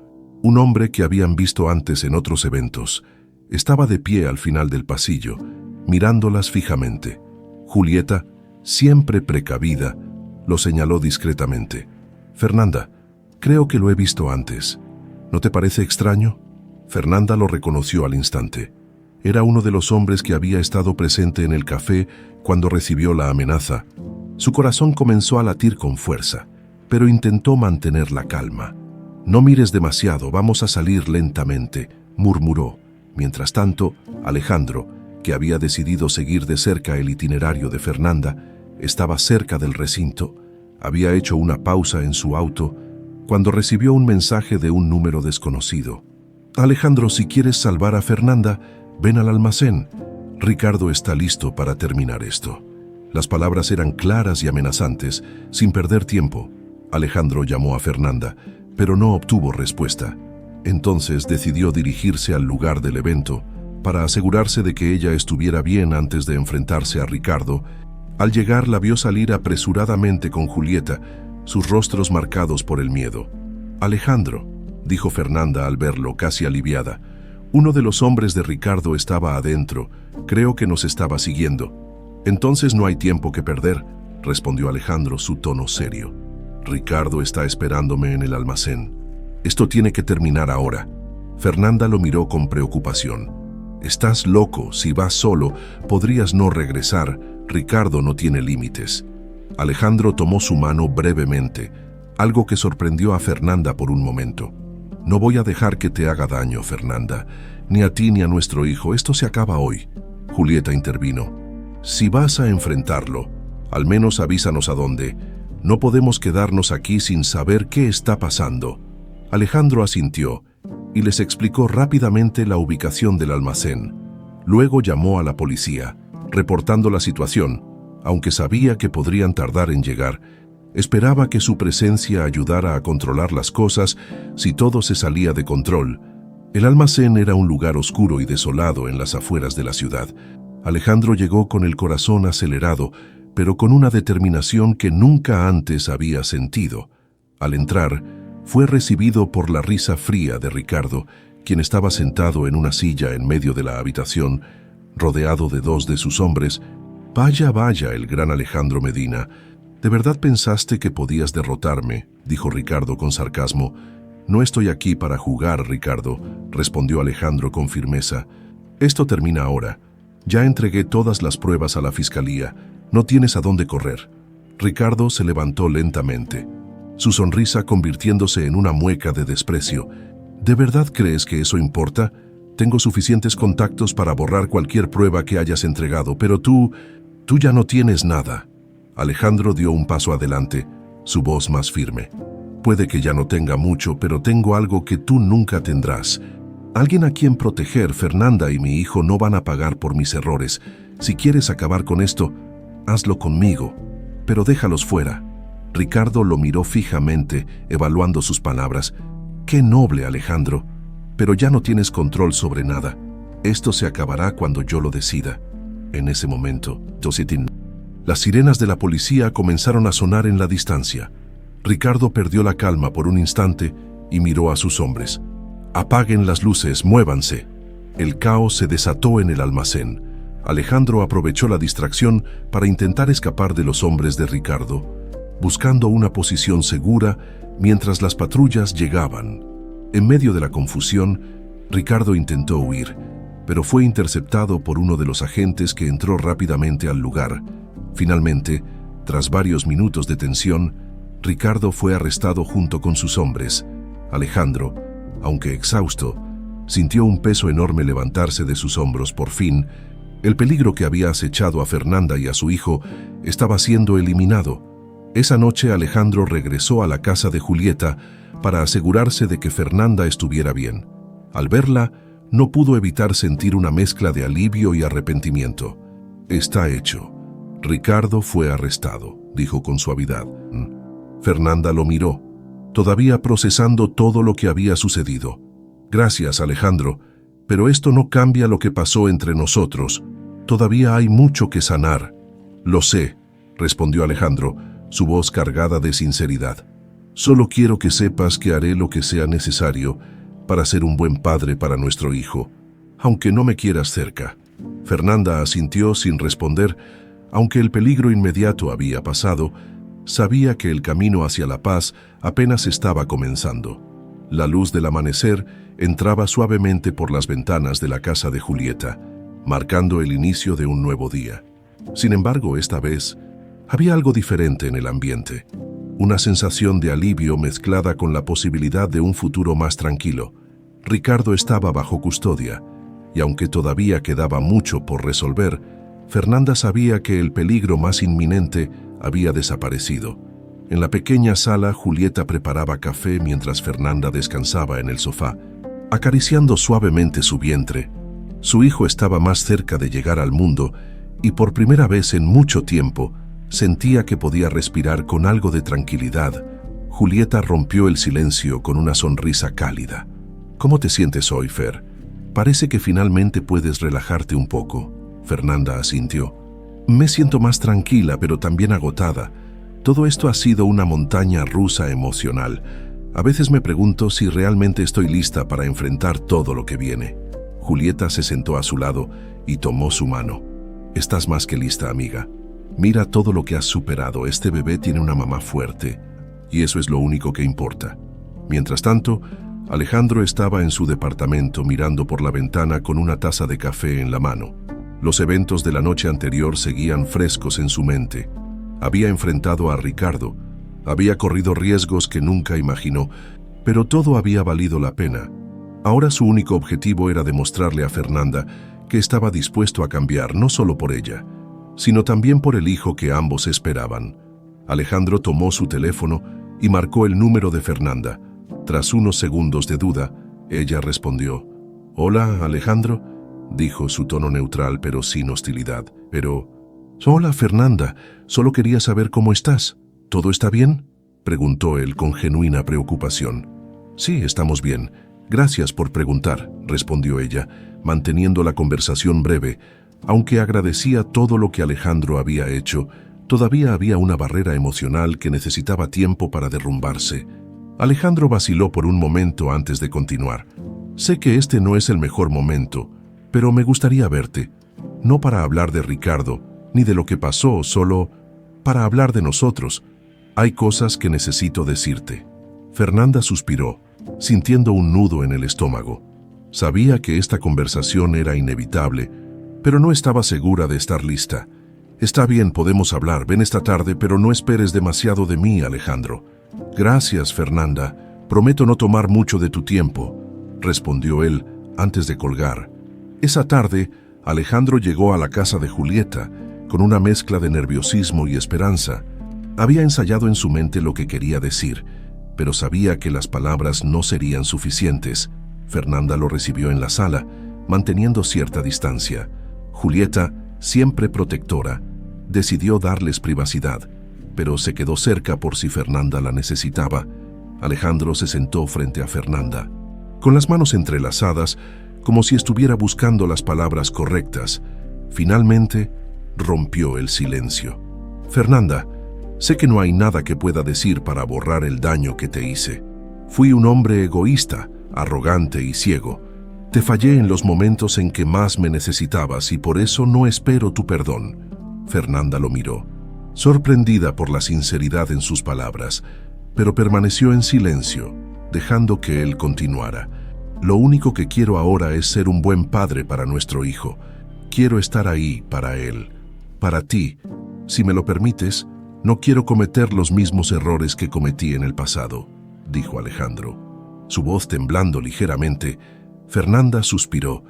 Un hombre que habían visto antes en otros eventos estaba de pie al final del pasillo, mirándolas fijamente. Julieta, siempre precavida, lo señaló discretamente. «Fernanda, creo que lo he visto antes. ¿No te parece extraño?» Fernanda lo reconoció al instante. Era uno de los hombres que había estado presente en el café cuando recibió la amenaza. Su corazón comenzó a latir con fuerza, pero intentó mantener la calma. «No mires demasiado, vamos a salir lentamente», murmuró. Mientras tanto, Alejandro, que había decidido seguir de cerca el itinerario de Fernanda, estaba cerca del recinto. Había hecho una pausa en su auto cuando recibió un mensaje de un número desconocido. «Alejandro, si quieres salvar a Fernanda, ven al almacén. Ricardo está listo para terminar esto». Las palabras eran claras y amenazantes. Sin perder tiempo, Alejandro llamó a Fernanda, pero no obtuvo respuesta. Entonces decidió dirigirse al lugar del evento para asegurarse de que ella estuviera bien antes de enfrentarse a Ricardo. Al llegar, la vio salir apresuradamente con Julieta, sus rostros marcados por el miedo. «Alejandro», dijo Fernanda al verlo, casi aliviada. «Uno de los hombres de Ricardo estaba adentro. Creo que nos estaba siguiendo». «Entonces no hay tiempo que perder», respondió Alejandro, su tono serio. «Ricardo está esperándome en el almacén. Esto tiene que terminar ahora». Fernanda lo miró con preocupación. «Estás loco, si vas solo, podrías no regresar. Ricardo no tiene límites». Alejandro tomó su mano brevemente, algo que sorprendió a Fernanda por un momento. «No voy a dejar que te haga daño, Fernanda, ni a ti ni a nuestro hijo. Esto se acaba hoy». Julieta intervino. «Si vas a enfrentarlo, al menos avísanos a dónde. No podemos quedarnos aquí sin saber qué está pasando». Alejandro asintió y les explicó rápidamente la ubicación del almacén. Luego llamó a la policía, reportando la situación. Aunque sabía que podrían tardar en llegar, esperaba que su presencia ayudara a controlar las cosas si todo se salía de control. El almacén era un lugar oscuro y desolado en las afueras de la ciudad. Alejandro llegó con el corazón acelerado, pero con una determinación que nunca antes había sentido. Al entrar, fue recibido por la risa fría de Ricardo, quien estaba sentado en una silla en medio de la habitación, rodeado de dos de sus hombres. «Vaya, vaya, el gran Alejandro Medina. ¿De verdad pensaste que podías derrotarme?», dijo Ricardo con sarcasmo. «No estoy aquí para jugar, Ricardo», respondió Alejandro con firmeza. «Esto termina ahora. Ya entregué todas las pruebas a la fiscalía. No tienes a dónde correr». Ricardo se levantó lentamente, su sonrisa convirtiéndose en una mueca de desprecio. «¿De verdad crees que eso importa? Tengo suficientes contactos para borrar cualquier prueba que hayas entregado, pero tú ya no tienes nada». Alejandro dio un paso adelante, su voz más firme. «Puede que ya no tenga mucho, pero tengo algo que tú nunca tendrás. Alguien a quien proteger. Fernanda y mi hijo no van a pagar por mis errores. Si quieres acabar con esto, hazlo conmigo, pero déjalos fuera». Ricardo lo miró fijamente, evaluando sus palabras. «Qué noble, Alejandro, pero ya no tienes control sobre nada. Esto se acabará cuando yo lo decida». En ese momento, las sirenas de la policía comenzaron a sonar en la distancia. Ricardo perdió la calma por un instante y miró a sus hombres. «Apaguen las luces, muévanse». El caos se desató en el almacén. Alejandro aprovechó la distracción para intentar escapar de los hombres de Ricardo, buscando una posición segura mientras las patrullas llegaban. En medio de la confusión, Ricardo intentó huir, pero fue interceptado por uno de los agentes que entró rápidamente al lugar. Finalmente, tras varios minutos de tensión, Ricardo fue arrestado junto con sus hombres. Alejandro, aunque exhausto, sintió un peso enorme levantarse de sus hombros. Por fin, el peligro que había acechado a Fernanda y a su hijo estaba siendo eliminado. Esa noche Alejandro regresó a la casa de Julieta para asegurarse de que Fernanda estuviera bien. Al verla, no pudo evitar sentir una mezcla de alivio y arrepentimiento. «Está hecho. Ricardo fue arrestado», dijo con suavidad. Fernanda lo miró, todavía procesando todo lo que había sucedido. «Gracias, Alejandro, pero esto no cambia lo que pasó entre nosotros. Todavía hay mucho que sanar». «Lo sé», respondió Alejandro, su voz cargada de sinceridad. Solo quiero que sepas que haré lo que sea necesario para ser un buen padre para nuestro hijo, aunque no me quieras cerca. Fernanda asintió sin responder. Aunque el peligro inmediato había pasado, sabía que el camino hacia la paz apenas estaba comenzando. La luz del amanecer entraba suavemente por las ventanas de la casa de Julieta, marcando el inicio de un nuevo día. Sin embargo, esta vez, había algo diferente en el ambiente. Una sensación de alivio mezclada con la posibilidad de un futuro más tranquilo. Ricardo estaba bajo custodia, y aunque todavía quedaba mucho por resolver, Fernanda sabía que el peligro más inminente había desaparecido. En la pequeña sala, Julieta preparaba café mientras Fernanda descansaba en el sofá, acariciando suavemente su vientre. Su hijo estaba más cerca de llegar al mundo y por primera vez en mucho tiempo sentía que podía respirar con algo de tranquilidad. Julieta rompió el silencio con una sonrisa cálida. «¿Cómo te sientes hoy, Fer? Parece que finalmente puedes relajarte un poco». Fernanda asintió. «Me siento más tranquila, pero también agotada. Todo esto ha sido una montaña rusa emocional. A veces me pregunto si realmente estoy lista para enfrentar todo lo que viene». Julieta se sentó a su lado y tomó su mano. «Estás más que lista, amiga. Mira todo lo que has superado. Este bebé tiene una mamá fuerte, y eso es lo único que importa». Mientras tanto, Alejandro estaba en su departamento mirando por la ventana con una taza de café en la mano. Los eventos de la noche anterior seguían frescos en su mente. Había enfrentado a Ricardo, había corrido riesgos que nunca imaginó, pero todo había valido la pena. Ahora su único objetivo era demostrarle a Fernanda que estaba dispuesto a cambiar no solo por ella, sino también por el hijo que ambos esperaban. Alejandro tomó su teléfono y marcó el número de Fernanda. Tras unos segundos de duda, ella respondió. «Hola, Alejandro», dijo su tono neutral pero sin hostilidad. «Pero...» «Hola, Fernanda. Solo quería saber cómo estás. ¿Todo está bien?», preguntó él con genuina preocupación. «Sí, estamos bien. Gracias por preguntar», respondió ella, manteniendo la conversación breve. Aunque agradecía todo lo que Alejandro había hecho, todavía había una barrera emocional que necesitaba tiempo para derrumbarse. Alejandro vaciló por un momento antes de continuar. «Sé que este no es el mejor momento, pero me gustaría verte. No para hablar de Ricardo, ni de lo que pasó, solo para hablar de nosotros. Hay cosas que necesito decirte». Fernanda suspiró, sintiendo un nudo en el estómago. Sabía que esta conversación era inevitable, pero no estaba segura de estar lista. «Está bien, podemos hablar. Ven esta tarde, pero no esperes demasiado de mí, Alejandro». «Gracias, Fernanda. Prometo no tomar mucho de tu tiempo», respondió él antes de colgar. Esa tarde, Alejandro llegó a la casa de Julieta con una mezcla de nerviosismo y esperanza. Había ensayado en su mente lo que quería decir, pero sabía que las palabras no serían suficientes. Fernanda lo recibió en la sala, manteniendo cierta distancia. Julieta, siempre protectora, decidió darles privacidad, pero se quedó cerca por si Fernanda la necesitaba. Alejandro se sentó frente a Fernanda, con las manos entrelazadas, como si estuviera buscando las palabras correctas. Finalmente, rompió el silencio. «Fernanda, sé que no hay nada que pueda decir para borrar el daño que te hice. Fui un hombre egoísta, arrogante y ciego. Te fallé en los momentos en que más me necesitabas y por eso no espero tu perdón». Fernanda lo miró, sorprendida por la sinceridad en sus palabras, pero permaneció en silencio, dejando que él continuara. «Lo único que quiero ahora es ser un buen padre para nuestro hijo. Quiero estar ahí para él, para ti. Si me lo permites, no quiero cometer los mismos errores que cometí en el pasado», dijo Alejandro. Su voz temblando ligeramente, Fernanda suspiró,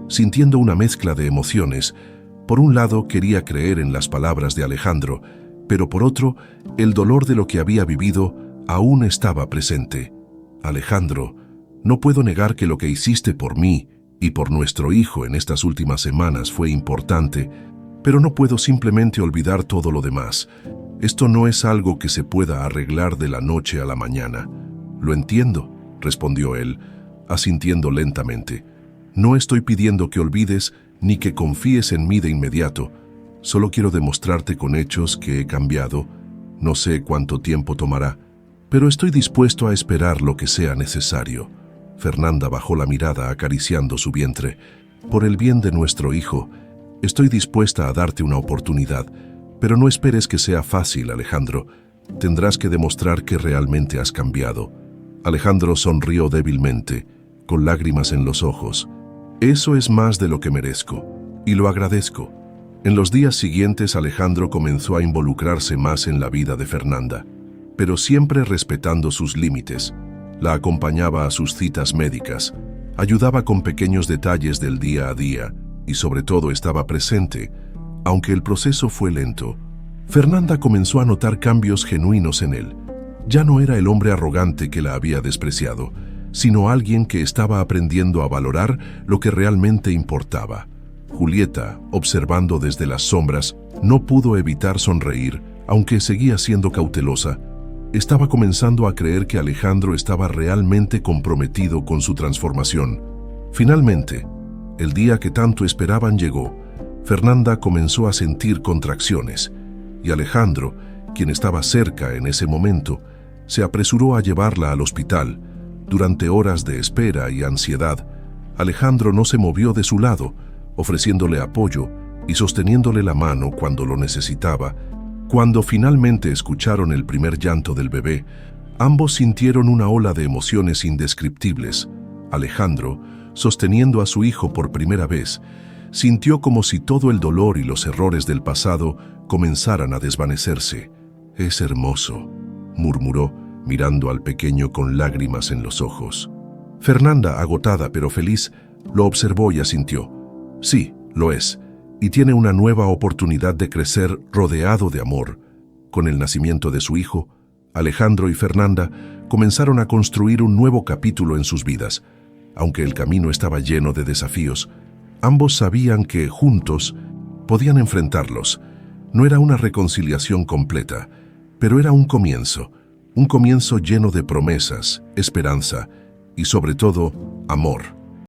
sintiendo una mezcla de emociones. Por un lado quería creer en las palabras de Alejandro, pero por otro, el dolor de lo que había vivido aún estaba presente. «Alejandro, no puedo negar que lo que hiciste por mí y por nuestro hijo en estas últimas semanas fue importante, pero no puedo simplemente olvidar todo lo demás. Esto no es algo que se pueda arreglar de la noche a la mañana». «Lo entiendo», respondió él, asintiendo lentamente. «No estoy pidiendo que olvides ni que confíes en mí de inmediato. Solo quiero demostrarte con hechos que he cambiado No sé cuánto tiempo tomará, pero estoy dispuesto a esperar lo que sea necesario. Fernanda bajó la mirada acariciando su vientre. Por el bien de nuestro hijo, estoy dispuesta a darte una oportunidad, pero no esperes que sea fácil, Alejandro. Tendrás que demostrar que realmente has cambiado. Alejandro sonrió débilmente, con lágrimas en los ojos. Eso es más de lo que merezco, y lo agradezco. En los días siguientes, Alejandro comenzó a involucrarse más en la vida de Fernanda, pero siempre respetando sus límites. La acompañaba a sus citas médicas, ayudaba con pequeños detalles del día a día y sobre todo estaba presente, aunque el proceso fue lento. Fernanda comenzó a notar cambios genuinos en él. Ya no era el hombre arrogante que la había despreciado, sino alguien que estaba aprendiendo a valorar lo que realmente importaba. Julieta, observando desde las sombras, no pudo evitar sonreír, aunque seguía siendo cautelosa. Estaba comenzando a creer que Alejandro estaba realmente comprometido con su transformación. Finalmente, el día que tanto esperaban llegó. Fernanda comenzó a sentir contracciones, y Alejandro, quien estaba cerca en ese momento, se apresuró a llevarla al hospital. Durante horas de espera y ansiedad, Alejandro no se movió de su lado, ofreciéndole apoyo y sosteniéndole la mano cuando lo necesitaba. Cuando finalmente escucharon el primer llanto del bebé, ambos sintieron una ola de emociones indescriptibles. Alejandro, sosteniendo a su hijo por primera vez, sintió como si todo el dolor y los errores del pasado comenzaran a desvanecerse. «Es hermoso», murmuró, mirando al pequeño con lágrimas en los ojos. Fernanda, agotada pero feliz, lo observó y asintió. «Sí, lo es, y tiene una nueva oportunidad de crecer rodeado de amor». Con el nacimiento de su hijo, Alejandro y Fernanda comenzaron a construir un nuevo capítulo en sus vidas. Aunque el camino estaba lleno de desafíos, ambos sabían que, juntos, podían enfrentarlos. No era una reconciliación completa, pero era un comienzo lleno de promesas, esperanza y, sobre todo, amor.